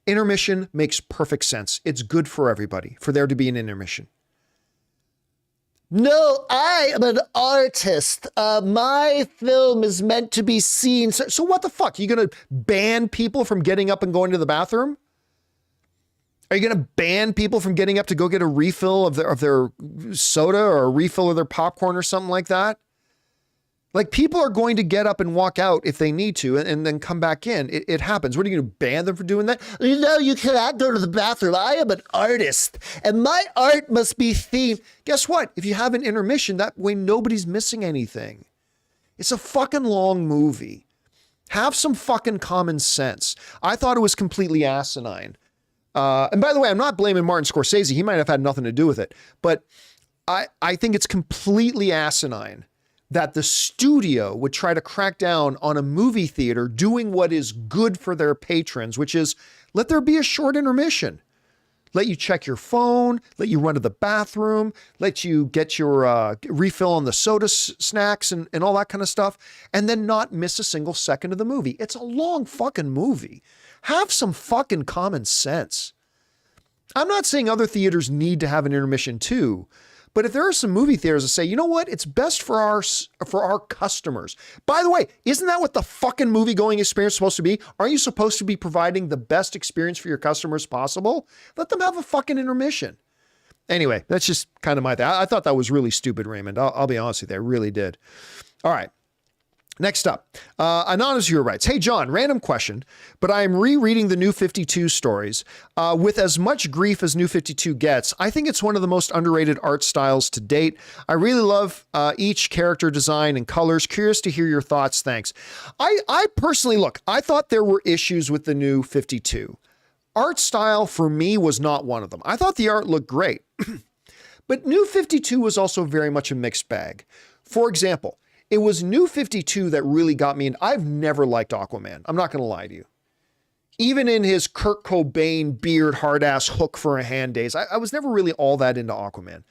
Intermission makes perfect sense. It's good for everybody for there to be an intermission. No, I am an artist. My film is meant to be seen. So what the fuck? Are you going to ban people from getting up and going to the bathroom? Are you going to ban people from getting up to go get a refill of their soda or a refill of their popcorn or something like that? Like, people are going to get up and walk out if they need to and then come back in. It happens. What are you going to ban them for doing that? No, you cannot go to the bathroom. I am an artist and my art must be themed. Guess what? If you have an intermission, that way nobody's missing anything. It's a fucking long movie. Have some fucking common sense. I thought it was completely asinine. And by the way, I'm not blaming Martin Scorsese. He might have had nothing to do with it. But I think it's completely asinine that the studio would try to crack down on a movie theater doing what is good for their patrons, which is let there be a short intermission. Let you check your phone, let you run to the bathroom, let you get your refill on the soda snacks and all that kind of stuff, and then not miss a single second of the movie. It's a long fucking movie. Have some fucking common sense. I'm not saying other theaters need to have an intermission too, but if there are some movie theaters that say, you know what, it's best for our customers. By the way, isn't that what the fucking movie-going experience is supposed to be? Aren't you supposed to be providing the best experience for your customers possible? Let them have a fucking intermission. Anyway, that's just kind of my thing. I thought that was really stupid, Raymond. I'll be honest with you, I really did. All right. Next up, Anonymous Viewer writes, hey, John, random question, but I am rereading the New 52 stories. With as much grief as New 52 gets, I think it's one of the most underrated art styles to date. I really love each character design and colors. Curious to hear your thoughts. Thanks. I personally, look, I thought there were issues with the New 52. Art style for me was not one of them. I thought the art looked great, but New 52 was also very much a mixed bag. For example, it was New 52 that really got me, and I've never liked Aquaman. I'm not going to lie to you. Even in his Kurt Cobain beard, hard-ass hook for a hand days, I was never really all that into Aquaman.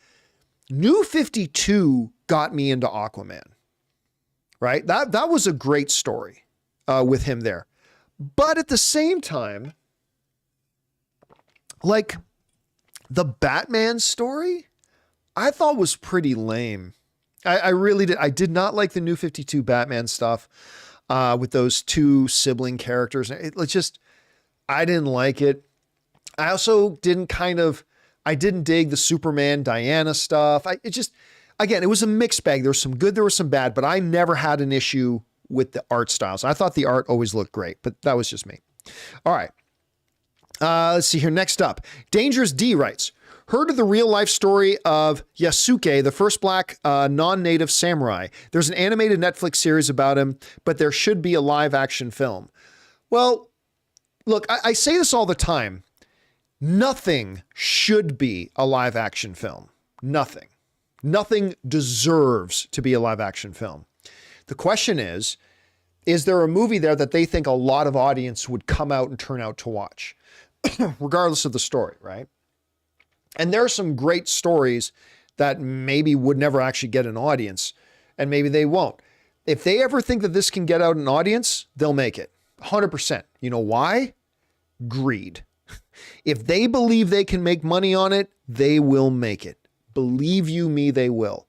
New 52 got me into Aquaman, right? That was a great story with him there. But at the same time, like, the Batman story, I thought was pretty lame. I really did. I did not like the New 52 Batman stuff with those two sibling characters. I didn't like it. I also didn't dig the Superman Diana stuff. Again, it was a mixed bag. There was some good, there was some bad, but I never had an issue with the art styles. I thought the art always looked great, but that was just me. All right. Let's see here. Next up, Dangerous D writes, heard of the real life story of Yasuke, the first black non-native samurai. There's an animated Netflix series about him, but there should be a live action film. Well, look, I say this all the time. Nothing should be a live action film. Nothing. Nothing deserves to be a live action film. The question is there a movie there that they think a lot of audience would come out and turn out to watch, regardless of the story, right? And there are some great stories that maybe would never actually get an audience, and maybe they won't. If they ever think that this can get out an audience, they'll make it. 100%. You know why? Greed. If they believe they can make money on it, they will make it. Believe you me, they will.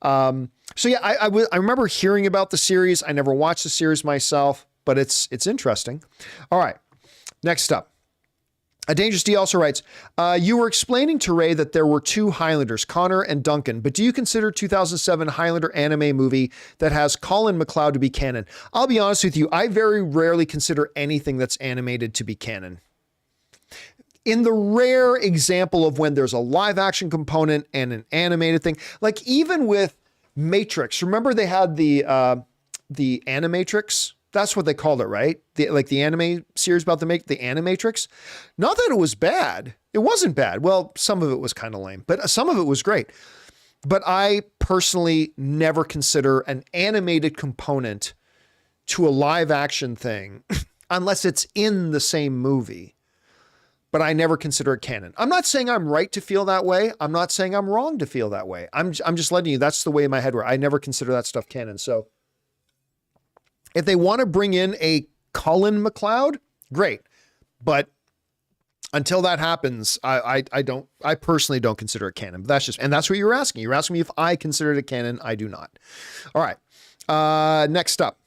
So yeah, I remember hearing about the series. I never watched the series myself, but it's interesting. All right, next up. Dangerous D also writes, you were explaining to Ray that there were two Highlanders, Connor and Duncan, but do you consider 2007 Highlander anime movie that has Colin McLeod to be canon? I'll be honest with you, I very rarely consider anything that's animated to be canon. In the rare example of when there's a live action component and an animated thing, like even with Matrix, remember they had the Animatrix? That's what they called it, right? The anime series about the Animatrix. Not that it was bad. It wasn't bad. Well, some of it was kind of lame, but some of it was great. But I personally never consider an animated component to a live action thing unless it's in the same movie. But I never consider it canon. I'm not saying I'm right to feel that way. I'm not saying I'm wrong to feel that way. I'm just letting you, that's the way in my head where I never consider that stuff canon. So if they want to bring in a Cullen McLeod, great. But until that happens, I personally don't consider it canon. But that's what you were asking. You're asking me if I consider it canon. I do not. All right. Next up,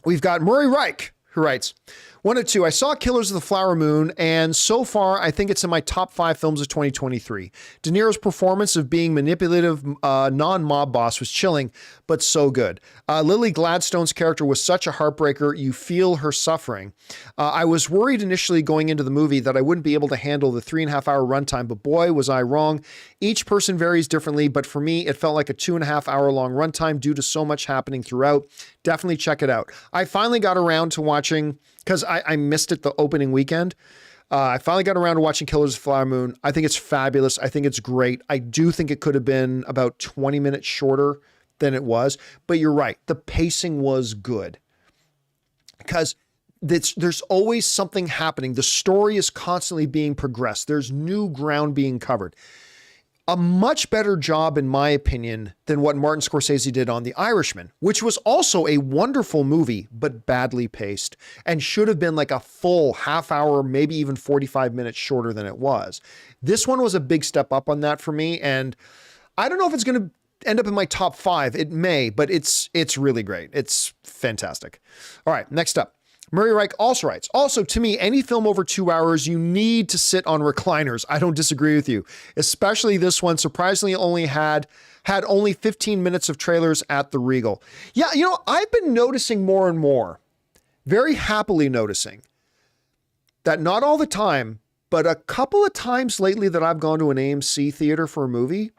we've got Murray Reich, who writes, 1 of 2. I saw Killers of the Flower Moon, and so far, I think it's in my top 5 films of 2023. De Niro's performance of being manipulative non-mob boss was chilling, but so good. Lily Gladstone's character was such a heartbreaker. You feel her suffering. I was worried initially going into the movie that I wouldn't be able to handle the 3.5-hour runtime, but boy, was I wrong. Each person varies differently, but for me, it felt like a 2.5-hour long runtime due to so much happening throughout. Definitely check it out. I finally got around to watching, because I missed it the opening weekend. I finally got around to watching Killers of the Flower Moon. I think it's fabulous. I think it's great. I do think it could have been about 20 minutes shorter than it was, but you're right. The pacing was good because there's always something happening. The story is constantly being progressed. There's new ground being covered. A much better job, in my opinion, than what Martin Scorsese did on The Irishman, which was also a wonderful movie, but badly paced and should have been like a full half hour, maybe even 45 minutes shorter than it was. This one was a big step up on that for me. And I don't know if it's going to end up in my top 5. It may, but it's really great. It's fantastic. All right, next up. Murray Reich also writes, also, to me, any film over 2 hours, you need to sit on recliners. I don't disagree with you, especially this one surprisingly only had only 15 minutes of trailers at the Regal. Yeah, you know, I've been noticing more and more, very happily noticing, that not all the time, but a couple of times lately that I've gone to an AMC theater for a movie,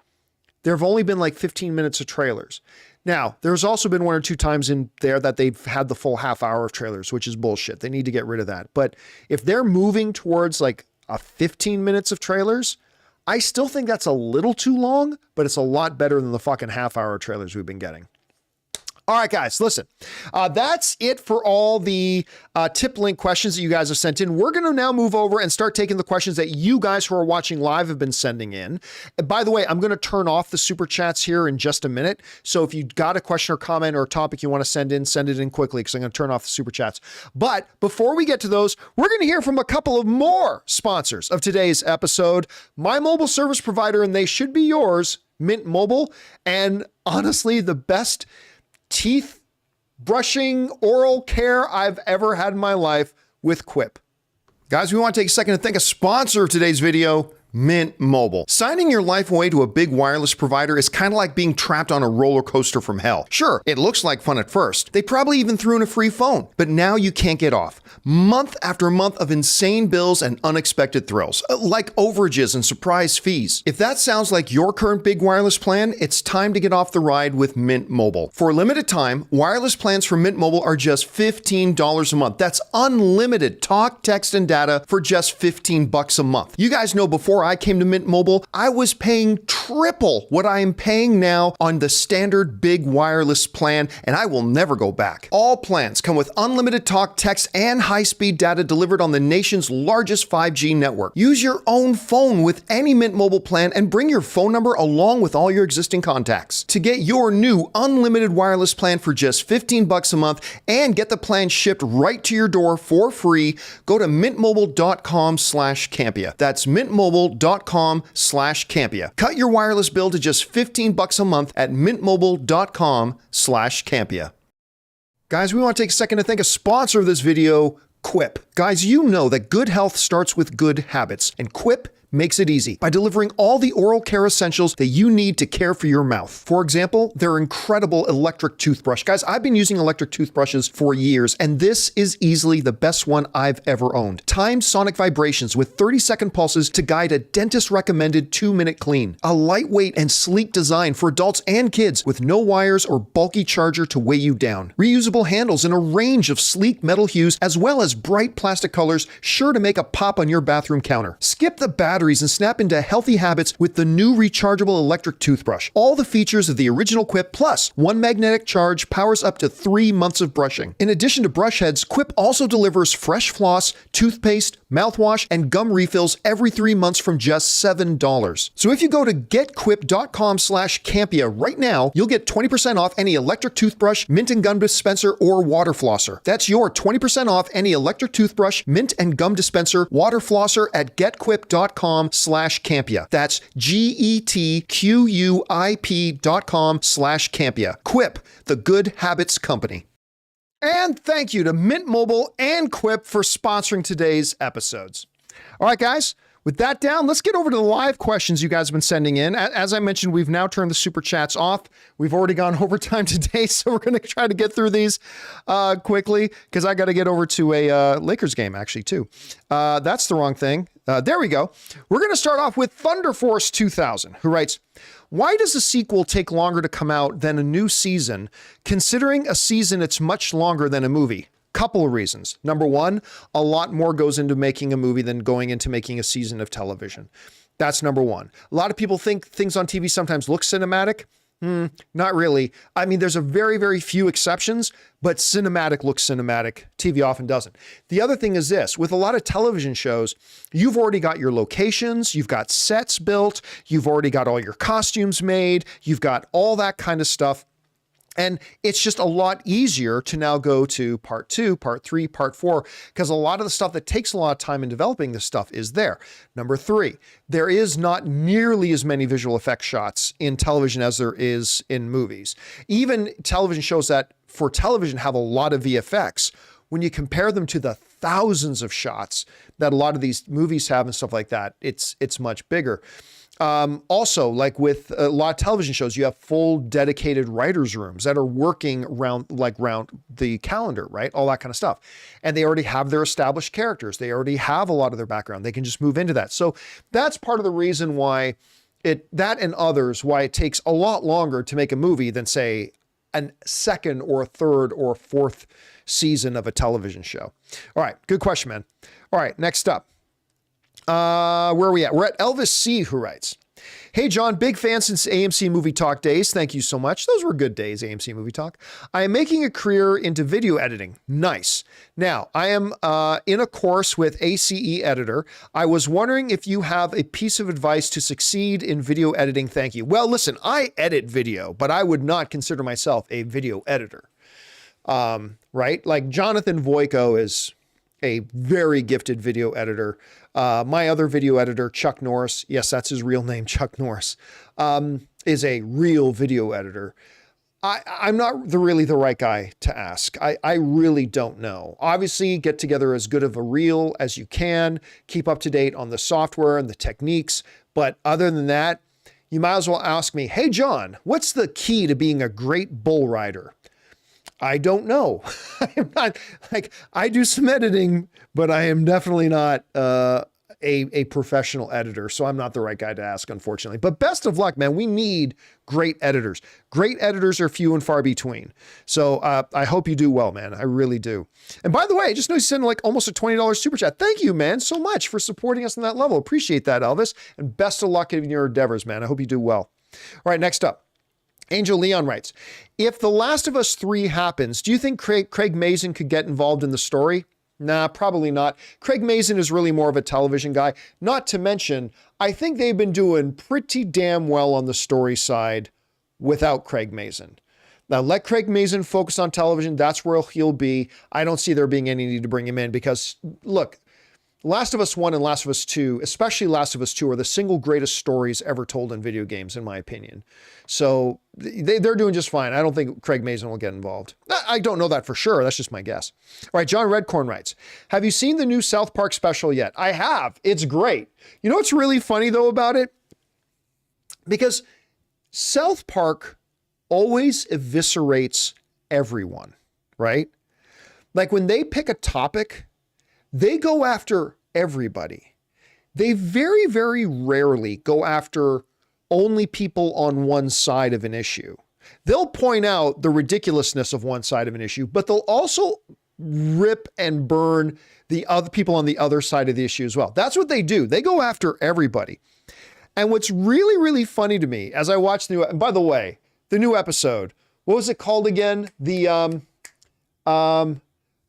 there have only been like 15 minutes of trailers. Now, there's also been 1 or 2 times in there that they've had the full half hour of trailers, which is bullshit. They need to get rid of that. But if they're moving towards like a 15 minutes of trailers, I still think that's a little too long, but it's a lot better than the fucking half hour trailers we've been getting. All right, guys, listen, that's it for all the tip link questions that you guys have sent in. We're going to now move over and start taking the questions that you guys who are watching live have been sending in. And by the way, I'm going to turn off the super chats here in just a minute. So if you've got a question or comment or a topic you want to send it in quickly, because I'm going to turn off the super chats. But before we get to those, we're going to hear from a couple of more sponsors of today's episode. My mobile service provider, and they should be yours, Mint Mobile. And honestly, the best teeth brushing oral care I've ever had in my life with Quip. Guys, we want to take a second to thank a sponsor of today's video, Mint Mobile. Signing your life away to a big wireless provider is kind of like being trapped on a roller coaster from hell. Sure, it looks like fun at first. They probably even threw in a free phone, but now you can't get off. Month after month of insane bills and unexpected thrills, like overages and surprise fees. If that sounds like your current big wireless plan, it's time to get off the ride with Mint Mobile. For a limited time, wireless plans from Mint Mobile are just $15 a month. That's unlimited talk, text, and data for just $15 a month. You guys know before I came to Mint Mobile, I was paying triple what I am paying now on the standard big wireless plan, and I will never go back. All plans come with unlimited talk, text, and high-speed data delivered on the nation's largest 5G network. Use your own phone with any Mint Mobile plan and bring your phone number along with all your existing contacts. To get your new unlimited wireless plan for just $15 a month and get the plan shipped right to your door for free, go to mintmobile.com/Campea. That's mintmobile.com/Campea. Cut your wireless bill to just $15 a month at mintmobile.com/Campea. Guys, we want to take a second to thank a sponsor of this video, Quip. Guys, you know that good health starts with good habits, and Quip makes it easy by delivering all the oral care essentials that you need to care for your mouth. For example, their incredible electric toothbrush. Guys, I've been using electric toothbrushes for years, and this is easily the best one I've ever owned. Timed sonic vibrations with 30-second pulses to guide a dentist-recommended 2-minute clean. A lightweight and sleek design for adults and kids with no wires or bulky charger to weigh you down. Reusable handles in a range of sleek metal hues, as well as bright plastic colors, sure to make a pop on your bathroom counter. Skip the battery batteries and snap into healthy habits with the new rechargeable electric toothbrush. All the features of the original Quip, plus one magnetic charge powers up to 3 months of brushing. In addition to brush heads, Quip also delivers fresh floss, toothpaste, mouthwash, and gum refills every 3 months from just $7. So if you go to getquip.com/Campea right now, you'll get 20% off any electric toothbrush, mint and gum dispenser, or water flosser. That's your 20% off any electric toothbrush, mint and gum dispenser, water flosser at getquip.com/Campea. That's GETQUIP.com/Campea. Quip, the good habits company. And thank you to Mint Mobile and Quip for sponsoring today's episodes. All right, guys, with that down, let's get over to the live questions you guys have been sending in. As I mentioned, we've now turned the super chats off. We've already gone overtime today, so we're going to try to get through these quickly because I got to get over to a Lakers game, actually, too. That's the wrong thing. There we go. We're going to start off with Thunder Force 2000, who writes, why does a sequel take longer to come out than a new season, considering a season it's much longer than a movie? Couple of reasons. Number one, a lot more goes into making a movie than going into making a season of television. That's number one. A lot of people think things on TV sometimes look cinematic. Not really. I mean, there's a very, very few exceptions, but cinematic looks cinematic. TV often doesn't. The other thing is this, with a lot of television shows, you've already got your locations, you've got sets built, you've already got all your costumes made, you've got all that kind of stuff. And it's just a lot easier to now go to part 2, part 3, part 4, because a lot of the stuff that takes a lot of time in developing this stuff is there. Number 3, there is not nearly as many visual effects shots in television as there is in movies. Even television shows that for television have a lot of VFX. When you compare them to the thousands of shots that a lot of these movies have and stuff like that, it's much bigger. Also, like with a lot of television shows, you have full dedicated writers' rooms that are working around the calendar, right? All that kind of stuff. And they already have their established characters. They already have a lot of their background. They can just move into that. So that's part of the reason why that and others, why it takes a lot longer to make a movie than, say, a second or a third or fourth season of a television show. All right. Good question, man. All right. Next up. Where are we at? We're at Elvis C, who writes, hey, John, big fan since AMC Movie Talk days. Thank you so much. Those were good days, AMC Movie Talk. I am making a career into video editing. Nice. Now, I am in a course with ACE Editor. I was wondering if you have a piece of advice to succeed in video editing. Thank you. Well, listen, I edit video, but I would not consider myself a video editor. Right? Like Jonathan Voico is a very gifted video editor. My other video editor, Chuck Norris, yes, that's his real name, Chuck Norris, is a real video editor. I'm not really the right guy to ask. I really don't know. Obviously, get together as good of a reel as you can, keep up to date on the software and the techniques. But other than that, you might as well ask me, hey, John, what's the key to being a great bull rider? I don't know. I'm not like, I do some editing, but I am definitely not a professional editor. So I'm not the right guy to ask, unfortunately. But best of luck, man. We need great editors. Great editors are few and far between. So I hope you do well, man. I really do. And by the way, I just know you sent like almost a $20 super chat. Thank you, man, so much for supporting us on that level. Appreciate that, Elvis. And best of luck in your endeavors, man. I hope you do well. All right, next up. Angel Leon writes, if The Last of Us 3 happens, do you think Craig Mazin could get involved in the story? Nah, probably not. Craig Mazin is really more of a television guy. Not to mention, I think they've been doing pretty damn well on the story side without Craig Mazin. Now, let Craig Mazin focus on television. That's where he'll be. I don't see there being any need to bring him in because, look, Last of Us 1 and Last of Us 2, especially Last of Us 2, are the single greatest stories ever told in video games, in my opinion. So they're doing just fine. I don't think Craig Mazin will get involved. I don't know that for sure. That's just my guess. All right, John Redcorn writes, have you seen the new South Park special yet? I have. It's great. You know what's really funny, though, about it? Because South Park always eviscerates everyone, right? Like when they pick a topic, they go after everybody. They very, very rarely go after only people on one side of an issue. They'll point out the ridiculousness of one side of an issue, but they'll also rip and burn the other people on the other side of the issue as well. That's what they do. They go after everybody. And what's really, really funny to me as I watch and by the way, the new episode, what was it called again? What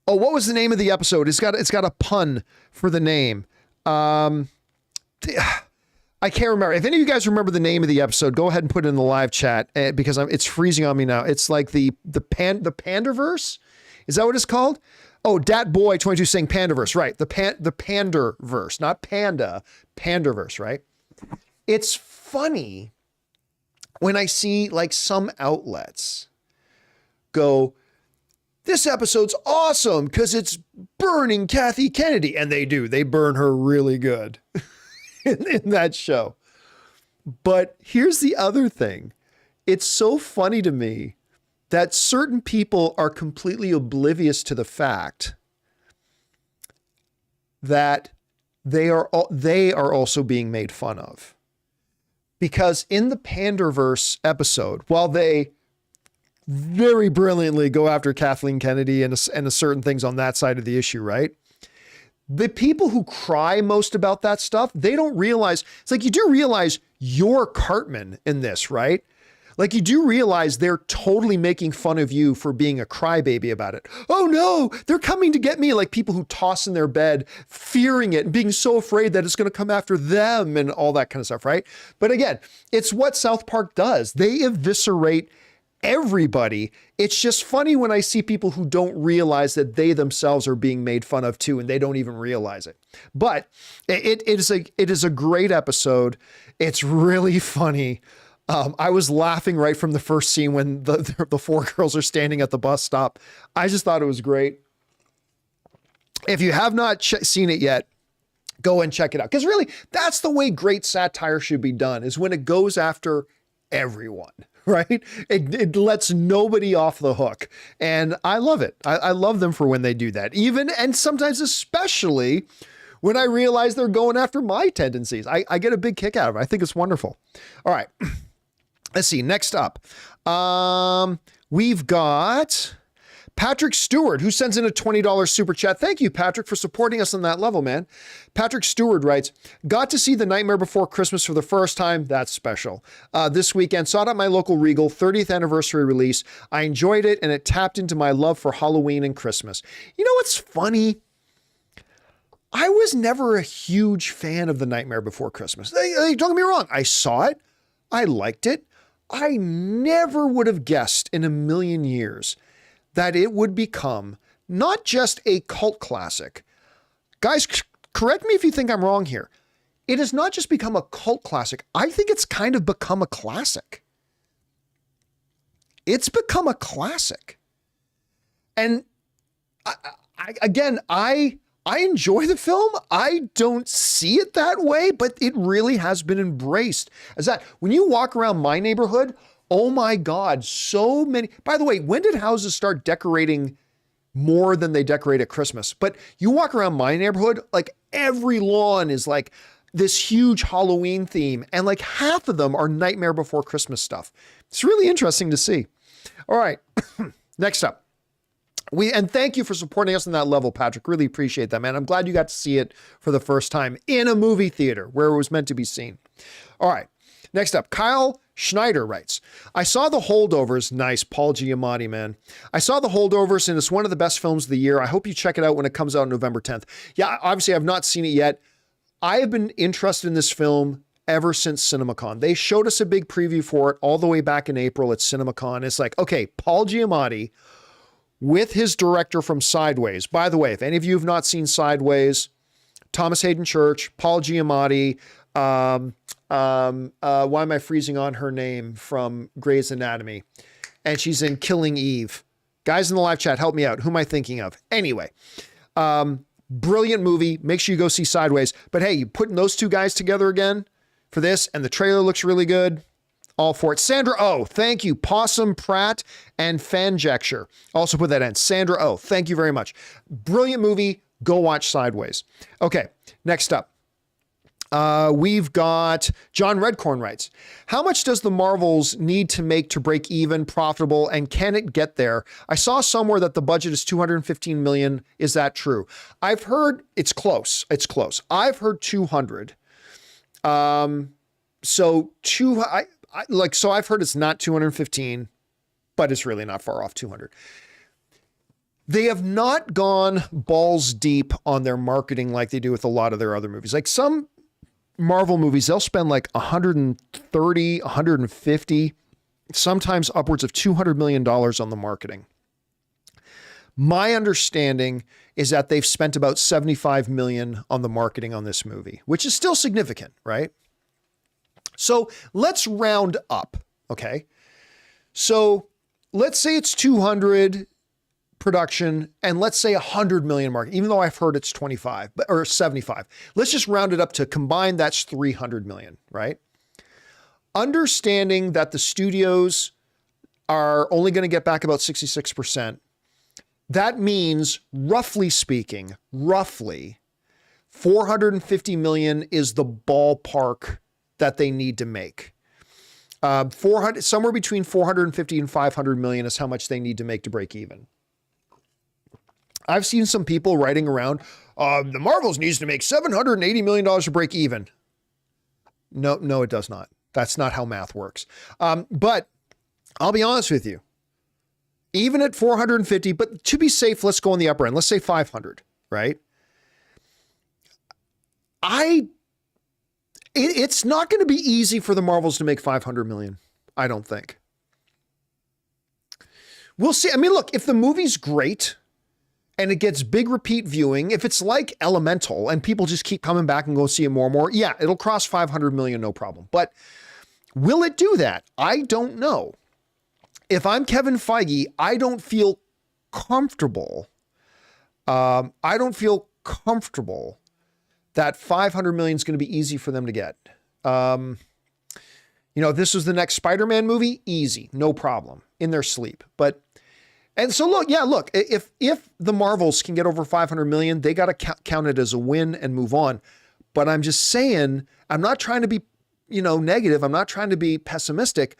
was the name of the episode? It's got a pun for the name. I can't remember. If any of you guys remember the name of the episode, go ahead and put it in the live chat because it's freezing on me now. It's like the Panderverse. Is that what it's called? Oh, Dat Boy 22 saying Panderverse, right? The Panderverse, not Panda, Panderverse, right? It's funny when I see like some outlets go, this episode's awesome because it's burning Kathy Kennedy. And they do. They burn her really good in that show. But here's the other thing. It's so funny to me that certain people are completely oblivious to the fact that they are also being made fun of. Because in the Panderverse episode, while they very brilliantly go after Kathleen Kennedy and certain things on that side of the issue, right? The people who cry most about that stuff, they don't realize, it's like you do realize you're Cartman in this, right? Like you do realize they're totally making fun of you for being a crybaby about it. Oh no, they're coming to get me, like people who toss in their bed, fearing it and being so afraid that it's going to come after them and all that kind of stuff, right? But again, it's what South Park does. They eviscerate everybody. It's just funny when I see people who don't realize that they themselves are being made fun of too, and they don't even realize it. But it is a great episode. It's really funny. I was laughing right from the first scene when the four girls are standing at the bus stop. I just thought it was great. If you have not seen it yet, go and check it out. Because really, that's the way great satire should be done, is when it goes after everyone, right? It lets nobody off the hook. And I love it. I love them for when they do that. Even, and sometimes especially when I realize they're going after my tendencies. I get a big kick out of it. I think it's wonderful. All right. Let's see. Next up, we've got Patrick Stewart, who sends in a $20 super chat. Thank you, Patrick, for supporting us on that level, man. Patrick Stewart writes, got to see The Nightmare Before Christmas for the first time. That's special. This weekend, saw it at my local Regal 30th anniversary release. I enjoyed it, and it tapped into my love for Halloween and Christmas. You know what's funny? I was never a huge fan of The Nightmare Before Christmas. Don't get me wrong. I saw it. I liked it. I never would have guessed in a million years that it would become not just a cult classic. Guys, correct me if you think I'm wrong here. It has not just become a cult classic. I think it's kind of become a classic. It's become a classic. And I enjoy the film. I don't see it that way, but it really has been embraced as that. When you walk around my neighborhood, oh my God, so many. By the way, when did houses start decorating more than they decorate at Christmas? But you walk around my neighborhood, like every lawn is like this huge Halloween theme, and like half of them are Nightmare Before Christmas stuff. It's really interesting to see. All right, next up. And thank you for supporting us on that level, Patrick. Really appreciate that, man. I'm glad you got to see it for the first time in a movie theater where it was meant to be seen. All right. Next up, Kyle Schneider writes, I saw The Holdovers. Nice. Paul Giamatti, man. I saw The Holdovers, and it's one of the best films of the year. I hope you check it out when it comes out November 10th. Yeah, obviously I've not seen it yet. I have been interested in this film ever since CinemaCon. They showed us a big preview for it all the way back in April at CinemaCon. It's like, okay, Paul Giamatti with his director from Sideways. By the way, if any of you have not seen Sideways, Thomas Hayden Church, Paul Giamatti, why am I freezing on her name from Grey's Anatomy? And she's in Killing Eve. Guys in the live chat, help me out. Who am I thinking of? Anyway, brilliant movie. Make sure you go see Sideways. But hey, you putting those two guys together again for this, and the trailer looks really good. All for it. Sandra O, thank you. Possum Pratt and Fanjecture. Also put that in. Sandra O, thank you very much. Brilliant movie. Go watch Sideways. Okay, next up. We've got John Redcorn writes, how much does the Marvels need to make to break even profitable, and can it get there? I saw somewhere that the budget is 215 million. Is that true? I've heard it's close. It's close. I've heard 200. So I've heard it's not 215, but it's really not far off 200. They have not gone balls deep on their marketing like they do with a lot of their other movies. Like some Marvel movies, they'll spend like 130, 150, sometimes upwards of $200 million on the marketing. My understanding is that they've spent about 75 million on the marketing on this movie, which is still significant, right? So let's round up, okay? So let's say it's 200 production, and let's say 100 million market, even though I've heard it's 25 or 75. Let's just round it up to combined, that's 300 million, right? Understanding that the studios are only going to get back about 66%. That means, roughly speaking, 450 million is the ballpark that they need to make. 400, somewhere between 450 and 500 million is how much they need to make to break even. I've seen some people writing around, the Marvels needs to make $780 million to break even. No, it does not. That's not how math works. But I'll be honest with you. Even at 450, but to be safe, let's go on the upper end. Let's say 500, right? It's not going to be easy for the Marvels to make 500 million. I don't think. We'll see. I mean, look, if the movie's great and it gets big repeat viewing, if it's like Elemental and people just keep coming back and go see it more and more, yeah, it'll cross 500 million, no problem. But will it do that? I don't know. If I'm Kevin Feige, I don't feel comfortable. That 500 million is going to be easy for them to get. If this was the next Spider-Man movie, easy, no problem, in their sleep. And so look, if the Marvels can get over 500 million, they got to count it as a win and move on. But I'm just saying, I'm not trying to be, negative. I'm not trying to be pessimistic.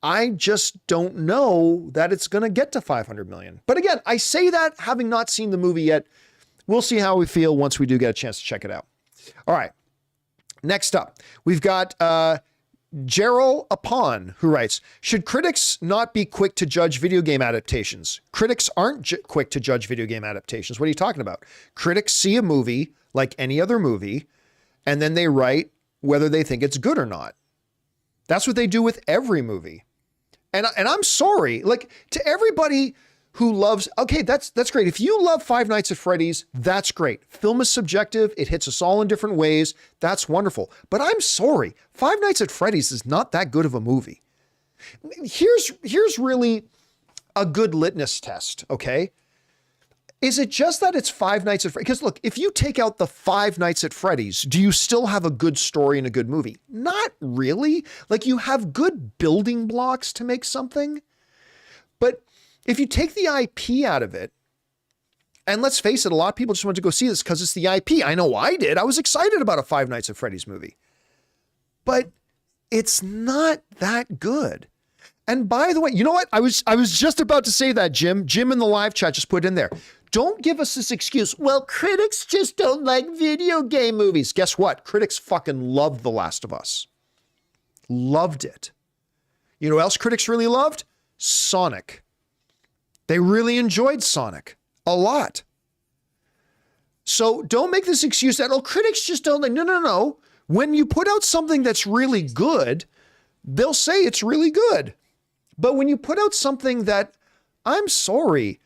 I just don't know that it's going to get to 500 million. But again, I say that having not seen the movie yet. We'll see how we feel once we do get a chance to check it out. All right. Next up, we've got Gerald Upon, who writes, should critics not be quick to judge video game adaptations? Critics aren't quick to judge video game adaptations. What are you talking about? Critics see a movie like any other movie, and then they write whether they think it's good or not. That's what they do with every movie. And I'm sorry, like, to everybody who loves, okay, that's great. If you love Five Nights at Freddy's, that's great. Film is subjective. It hits us all in different ways. That's wonderful. But I'm sorry, Five Nights at Freddy's is not that good of a movie. Here's really a good litmus test, okay? Is it just that it's Five Nights at Freddy's? Because look, if you take out the Five Nights at Freddy's, do you still have a good story and a good movie? Not really. Like, you have good building blocks to make something. But if you take the IP out of it, and let's face it, a lot of people just want to go see this because it's the IP. I know I did. I was excited about a Five Nights at Freddy's movie. But it's not that good. And by the way, you know what? I was just about to say that, Jim. Jim in the live chat just put in there. Don't give us this excuse. Well, critics just don't like video game movies. Guess what? Critics fucking loved The Last of Us. Loved it. You know what else critics really loved? Sonic. They really enjoyed Sonic a lot. So don't make this excuse that, critics just don't like. No. When you put out something that's really good, they'll say it's really good. But when you put out something that, I'm sorry,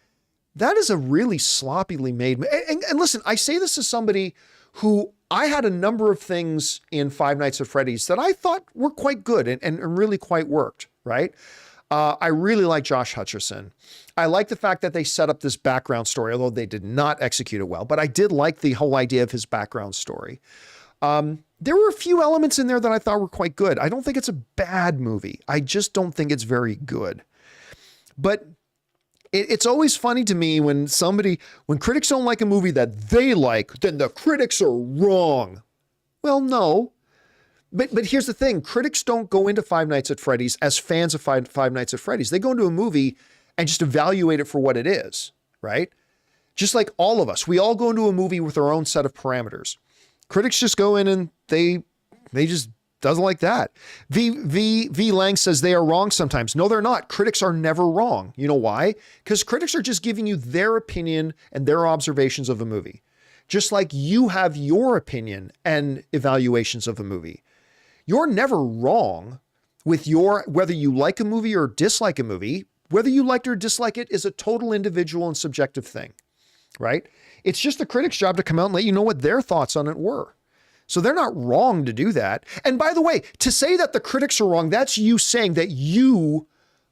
that is a really sloppily made. And listen, I say this as somebody who I had a number of things in Five Nights at Freddy's that I thought were quite good and really quite worked, right? I really like Josh Hutcherson. I like the fact that they set up this background story, although they did not execute it well, but I did like the whole idea of his background story. There were a few elements in there that I thought were quite good. I don't think it's a bad movie. I just don't think it's very good. But it's always funny to me when critics don't like a movie that they like, then the critics are wrong. Well, no. But here's the thing. Critics don't go into Five Nights at Freddy's as fans of Five Nights at Freddy's. They go into a movie and just evaluate it for what it is, right? Just like all of us. We all go into a movie with our own set of parameters. Critics just go in and they just doesn't like that. V Lang says they are wrong sometimes. No, they're not. Critics are never wrong. You know why? Because critics are just giving you their opinion and their observations of a movie. Just like you have your opinion and evaluations of a movie. You're never wrong with whether you like a movie or dislike a movie. Whether you like it or dislike it is a total individual and subjective thing, right? It's just the critic's job to come out and let you know what their thoughts on it were. So they're not wrong to do that. And by the way, to say that the critics are wrong, that's you saying that you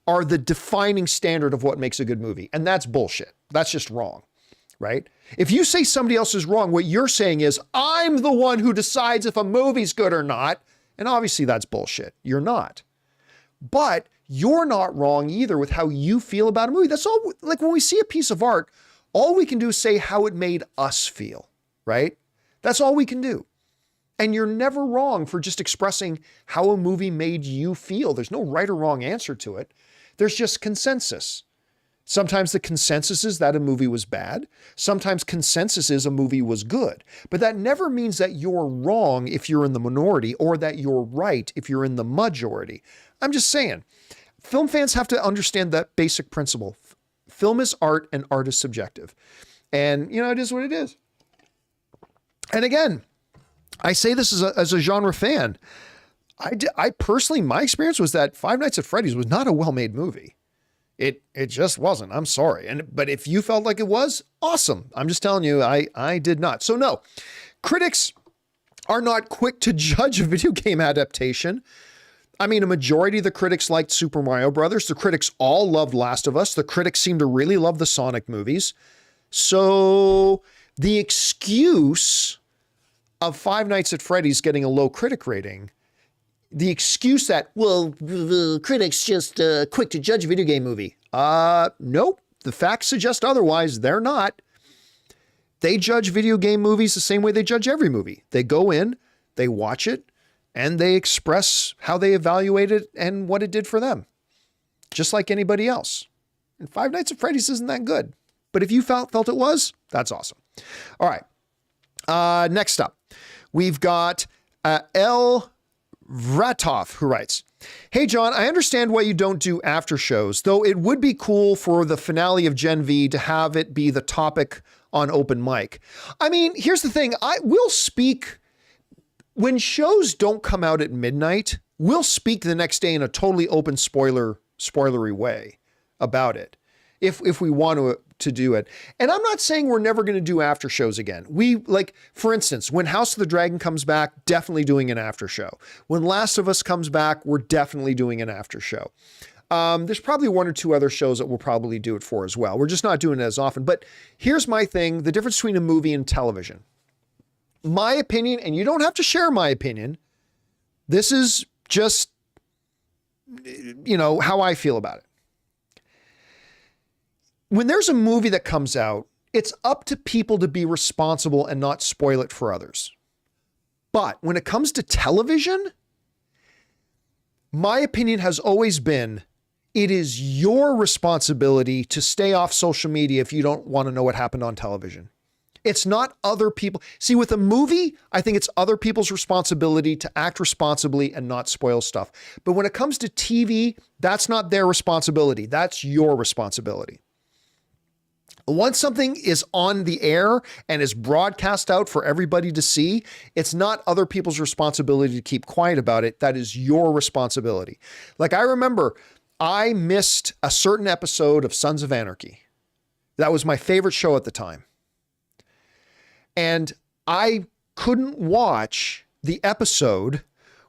are the defining standard of what makes a good movie. And that's bullshit. That's just wrong, right? If you say somebody else is wrong, what you're saying is, I'm the one who decides if a movie's good or not. And obviously that's bullshit. You're not. But you're not wrong either with how you feel about a movie. That's all. Like when we see a piece of art, all we can do is say how it made us feel, right? That's all we can do. And you're never wrong for just expressing how a movie made you feel. There's no right or wrong answer to it. There's just consensus. Sometimes the consensus is that a movie was bad. Sometimes consensus is a movie was good. But that never means that you're wrong if you're in the minority or that you're right if you're in the majority. I'm just saying, film fans have to understand that basic principle. Film is art and art is subjective. And, it is what it is. And again, I say this as a genre fan. I personally, my experience was that Five Nights at Freddy's was not a well-made movie. It just wasn't. I'm sorry. But if you felt like it was, awesome. I'm just telling you, I did not. So no, critics are not quick to judge a video game adaptation. I mean, a majority of the critics liked Super Mario Brothers. The critics all loved Last of Us. The critics seem to really love the Sonic movies. So the excuse of Five Nights at Freddy's getting a low critic rating, the excuse that, well, critics just quick to judge a video game movie. Nope. The facts suggest otherwise. They're not. They judge video game movies the same way they judge every movie. They go in, they watch it, and they express how they evaluate it and what it did for them. Just like anybody else. And Five Nights at Freddy's isn't that good. But if you felt it was, that's awesome. All right. Next up, we've got L. Ratov, who writes, hey, John, I understand why you don't do after shows, though it would be cool for the finale of Gen V to have it be the topic on open mic. I mean, here's the thing. I will speak when shows don't come out at midnight. We'll speak the next day in a totally open spoilery way about it. If we want to do it. And I'm not saying we're never going to do after shows again. For instance, when House of the Dragon comes back, definitely doing an after show. When Last of Us comes back, we're definitely doing an after show. There's probably one or two other shows that we'll probably do it for as well. We're just not doing it as often. But here's my thing, the difference between a movie and television. My opinion, and you don't have to share my opinion. This is just, how I feel about it. When there's a movie that comes out, it's up to people to be responsible and not spoil it for others. But when it comes to television, my opinion has always been, it is your responsibility to stay off social media if you don't want to know what happened on television. It's not other people. See, with a movie, I think it's other people's responsibility to act responsibly and not spoil stuff. But when it comes to TV, that's not their responsibility. That's your responsibility. Once something is on the air and is broadcast out for everybody to see, it's not other people's responsibility to keep quiet about it. That is your responsibility. Like I remember I missed a certain episode of Sons of Anarchy. That was my favorite show at the time. And I couldn't watch the episode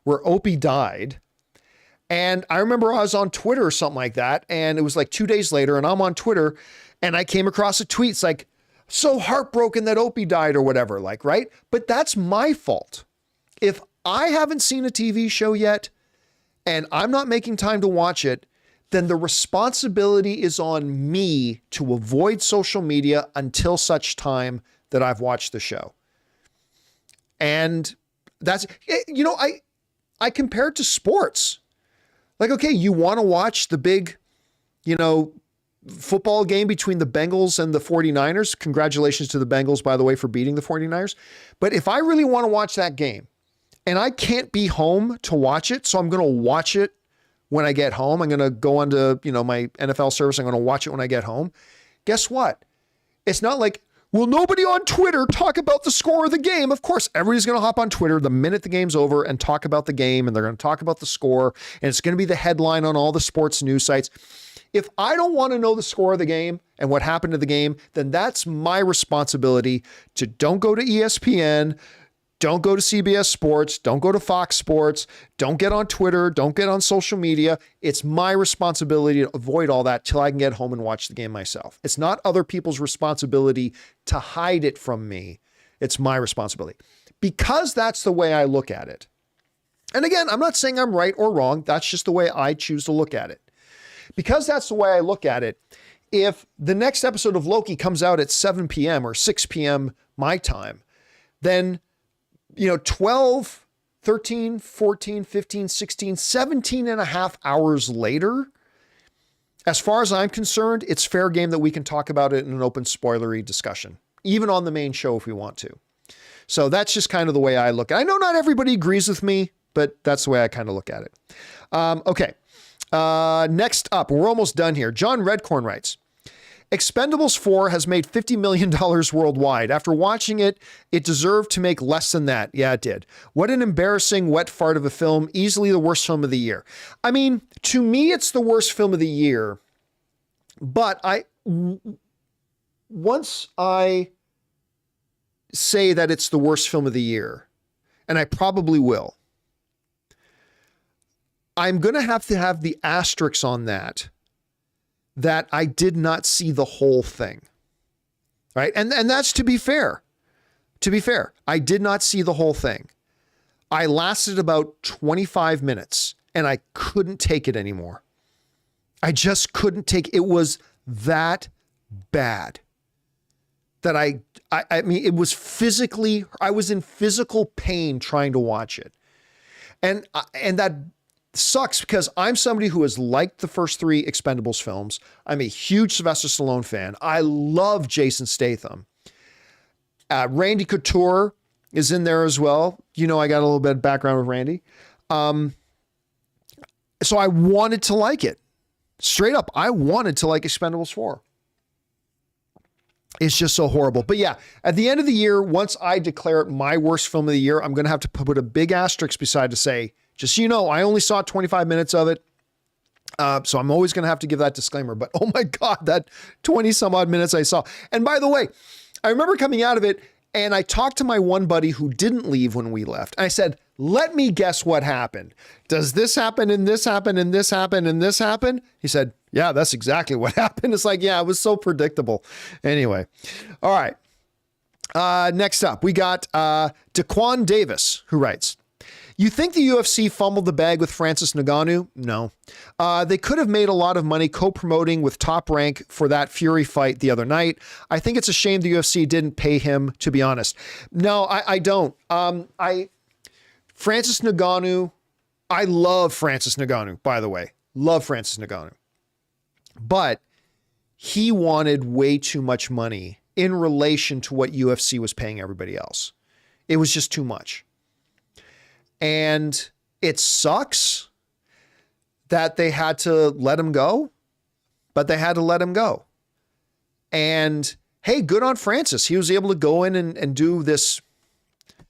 where Opie died. And I remember I was on Twitter or something like that. And it was like 2 days later and I'm on Twitter and I came across a tweet. It's like, so heartbroken that Opie died or whatever, like, right? But that's my fault. If I haven't seen a TV show yet and I'm not making time to watch it, then the responsibility is on me to avoid social media until such time that I've watched the show. And That's, you know, I compare it to sports. Like, okay, you want to watch the big, you know, football game between the Bengals and the 49ers. Congratulations to the Bengals, by the way, for beating the 49ers. But if I really want to watch that game and I can't be home to watch it, so I'm going to watch it when I get home. I'm going to go onto, you know, my NFL service. I'm going to watch it when I get home. Guess what? It's not like, will nobody on Twitter talk about the score of the game? Of course, everybody's going to hop on Twitter the minute the game's over and talk about the game, and they're going to talk about the score, and it's going to be the headline on all the sports news sites. If I don't want to know the score of the game and what happened to the game, then that's my responsibility to don't go to ESPN, don't go to CBS Sports, don't go to Fox Sports, don't get on Twitter, don't get on social media. It's my responsibility to avoid all that till I can get home and watch the game myself. It's not other people's responsibility to hide it from me. It's my responsibility. Because that's the way I look at it. And again, I'm not saying I'm right or wrong. That's just the way I choose to look at it. Because that's the way I look at it, if the next episode of Loki comes out at 7 p.m. or 6 p.m. my time, then, you know, 12, 13, 14, 15, 16, 17 and a half hours later, as far as I'm concerned, it's fair game that we can talk about it in an open spoilery discussion, even on the main show if we want to. So that's just kind of the way I look at it. I know not everybody agrees with me, but that's the way I kind of look at it. Okay. Next up, we're almost done here. John Redcorn writes, Expendables 4 has made $50 million worldwide. After watching it, it deserved to make less than that. Yeah, it did. What an embarrassing wet fart of a film. Easily the worst film of the year. I mean, to me, it's the worst film of the year. But once I say that it's the worst film of the year, and I probably will, I'm going to have the asterisk on that I did not see the whole thing. Right? And that's to be fair. To be fair, I did not see the whole thing. I lasted about 25 minutes and I couldn't take it anymore. I just couldn't take it. It was that bad that I mean, it was physically, I was in physical pain trying to watch it. And that sucks because I'm somebody who has liked the first three Expendables films. I'm a huge Sylvester Stallone fan. I love Jason Statham. Randy Couture is in there as well. You know, I got a little bit of background with Randy. So I wanted to like it. Straight up, I wanted to like Expendables 4. It's just so horrible. But yeah, at the end of the year, once I declare it my worst film of the year, I'm going to have to put a big asterisk beside to say, just so you know, I only saw 25 minutes of it. So I'm always going to have to give that disclaimer. But oh my God, that 20 some odd minutes I saw. And by the way, I remember coming out of it and I talked to my one buddy who didn't leave when we left. And I said, let me guess what happened. Does this happen and this happen and this happen and this happen? He said, yeah, that's exactly what happened. It's like, yeah, it was so predictable. Anyway. All right. Next up, we got Daquan Davis, who writes, you think the UFC fumbled the bag with Francis Ngannou? No. They could have made a lot of money co-promoting with Top Rank for that Fury fight the other night. I think it's a shame the UFC didn't pay him, to be honest. No, I don't. Francis Ngannou, I love Francis Ngannou, by the way. Love Francis Ngannou. But he wanted way too much money in relation to what UFC was paying everybody else. It was just too much. And it sucks that they had to let him go, but they had to let him go. And hey, good on Francis. He was able to go in and do this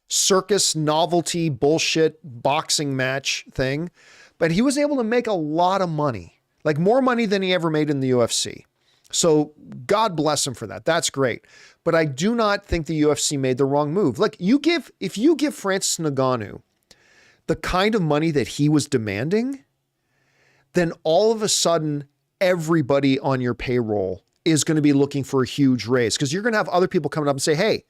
circus novelty bullshit boxing match thing, but he was able to make a lot of money, like more money than he ever made in the UFC. So God bless him for that. That's great. But I do not think the UFC made the wrong move. Like if you give Francis Ngannou the kind of money that he was demanding, then all of a sudden everybody on your payroll is going to be looking for a huge raise because you're going to have other people coming up and say, hey,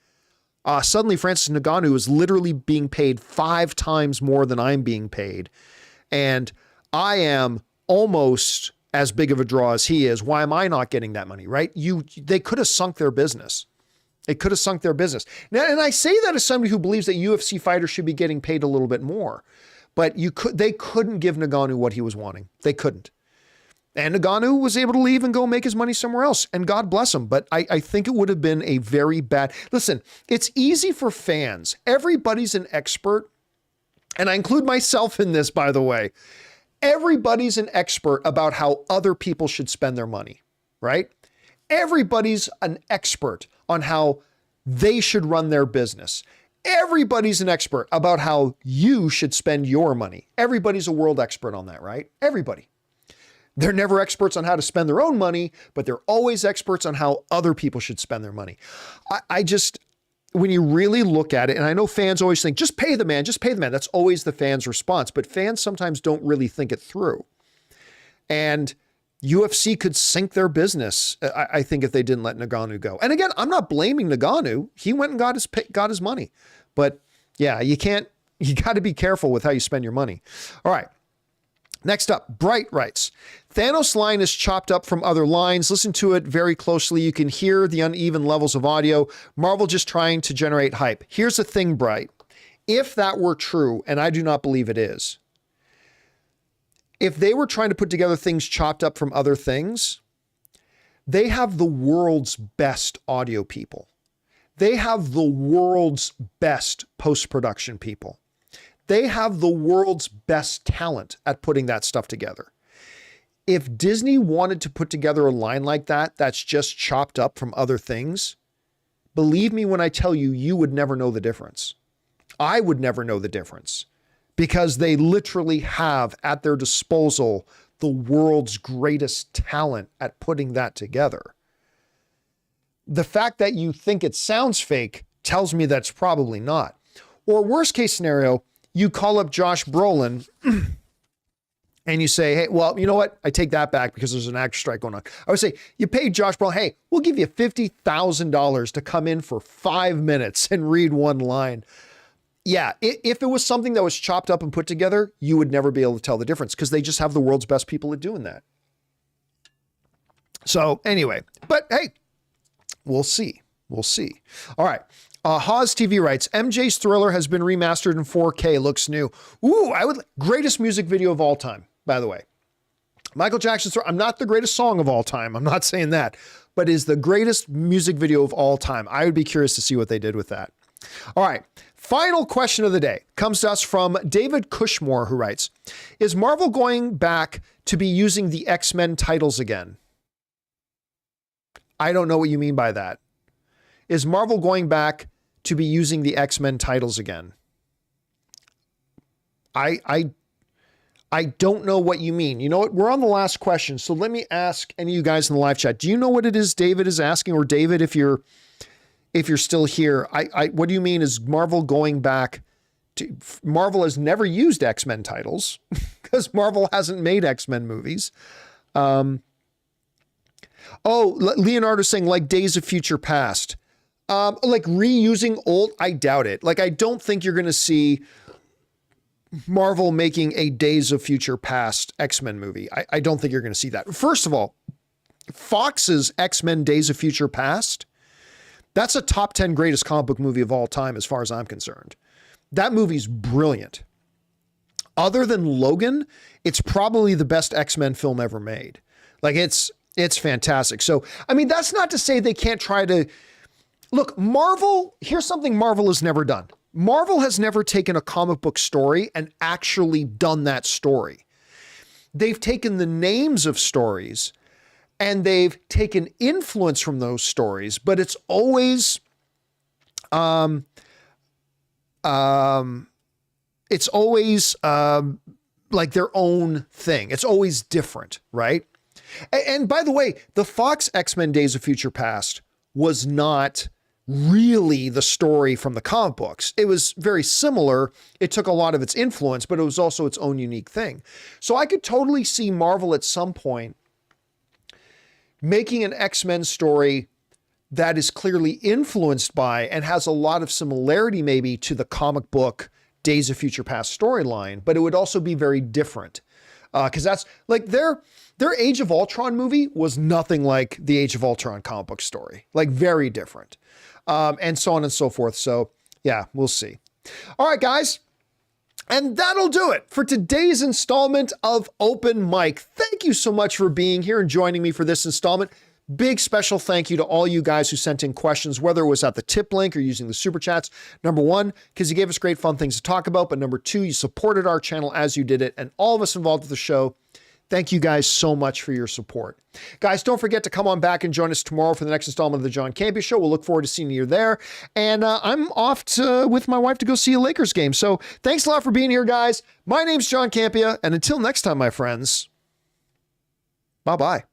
suddenly Francis Ngannou is literally being paid 5 times more than I'm being paid. And I am almost as big of a draw as he is. Why am I not getting that money, right? They could have sunk their business. It could have sunk their business. Now, and I say that as somebody who believes that UFC fighters should be getting paid a little bit more, but they couldn't give Ngannou what he was wanting. They couldn't. And Ngannou was able to leave and go make his money somewhere else. And God bless him. But I think it would have been a very bad... Listen, it's easy for fans. Everybody's an expert. And I include myself in this, by the way. Everybody's an expert about how other people should spend their money, right? Everybody's an expert on how they should run their business. Everybody's an expert about how you should spend your money. Everybody's a world expert on that, right? Everybody. They're never experts on how to spend their own money, but they're always experts on how other people should spend their money. I just, when you really look at it, and I know fans always think, just pay the man, just pay the man. That's always the fans' response, but fans sometimes don't really think it through. And UFC could sink their business, I think, if they didn't let Ngannou go. And again, I'm not blaming Ngannou. He went and got his money. But yeah, you got to be careful with how you spend your money. All right. Next up, Bright writes, Thanos line is chopped up from other lines. Listen to it very closely. You can hear the uneven levels of audio. Marvel just trying to generate hype. Here's the thing, Bright. If that were true, and I do not believe it is, if they were trying to put together things chopped up from other things, they have the world's best audio people. They have the world's best post-production people. They have the world's best talent at putting that stuff together. If Disney wanted to put together a line like that, that's just chopped up from other things, believe me when I tell you, you would never know the difference. I would never know the difference because they literally have at their disposal the world's greatest talent at putting that together. The fact that you think it sounds fake tells me that's probably not. Or worst case scenario, you call up Josh Brolin and you say, hey, well, you know what? I take that back because there's an actor strike going on. I would say, you pay Josh Brolin, hey, we'll give you $50,000 to come in for 5 minutes and read one line. Yeah, if it was something that was chopped up and put together, you would never be able to tell the difference because they just have the world's best people at doing that. So anyway, but hey, we'll see. We'll see. All right. Haas TV writes, MJ's Thriller has been remastered in 4K. Looks new. Ooh, greatest music video of all time, by the way. Michael Jackson's Thriller, I'm not the greatest song of all time. I'm not saying that, but is the greatest music video of all time. I would be curious to see what they did with that. All right. Final question of the day comes to us from David Cushmore, who writes, is Marvel going back to be using the X-Men titles again? I don't know what you mean by that. Is Marvel going back to be using the X-Men titles again? I don't know what you mean. You know what? We're on the last question. So let me ask any of you guys in the live chat. Do you know what it is David is asking? Or David, if you're still here, what do you mean is Marvel going back to... Marvel has never used X-Men titles because Marvel hasn't made X-Men movies. Leonardo's saying like Days of Future Past. Like reusing old, I doubt it. Like, I don't think you're going to see Marvel making a Days of Future Past X-Men movie. I don't think you're going to see that. First of all, Fox's X-Men Days of Future Past, that's a top 10 greatest comic book movie of all time, as far as I'm concerned. That movie's brilliant. Other than Logan, it's probably the best X-Men film ever made. Like, it's fantastic. So, I mean, that's not to say they can't try to... Look, Marvel, here's something Marvel has never done. Marvel has never taken a comic book story and actually done that story. They've taken the names of stories and they've taken influence from those stories, but it's always, like their own thing. It's always different, right? And by the way, the Fox X-Men Days of Future Past was not really the story from the comic books. It was very similar. It took a lot of its influence, but it was also its own unique thing. So I could totally see Marvel at some point making an X-Men story that is clearly influenced by and has a lot of similarity maybe to the comic book Days of Future Past storyline, but it would also be very different. Because that's like their Age of Ultron movie was nothing like the Age of Ultron comic book story, like very different, and so on and so forth. So yeah, we'll see. All right, guys. And that'll do it for today's installment of Open Mic. Thank you so much for being here and joining me for this installment. Big special thank you to all you guys who sent in questions, whether it was at the tip link or using the super chats. Number one, because you gave us great fun things to talk about. But number two, you supported our channel as you did it. And all of us involved with the show, thank you guys so much for your support. Guys, don't forget to come on back and join us tomorrow for the next installment of the John Campea Show. We'll look forward to seeing you there. And I'm off with my wife to go see a Lakers game. So thanks a lot for being here, guys. My name's John Campea. And until next time, my friends, bye-bye.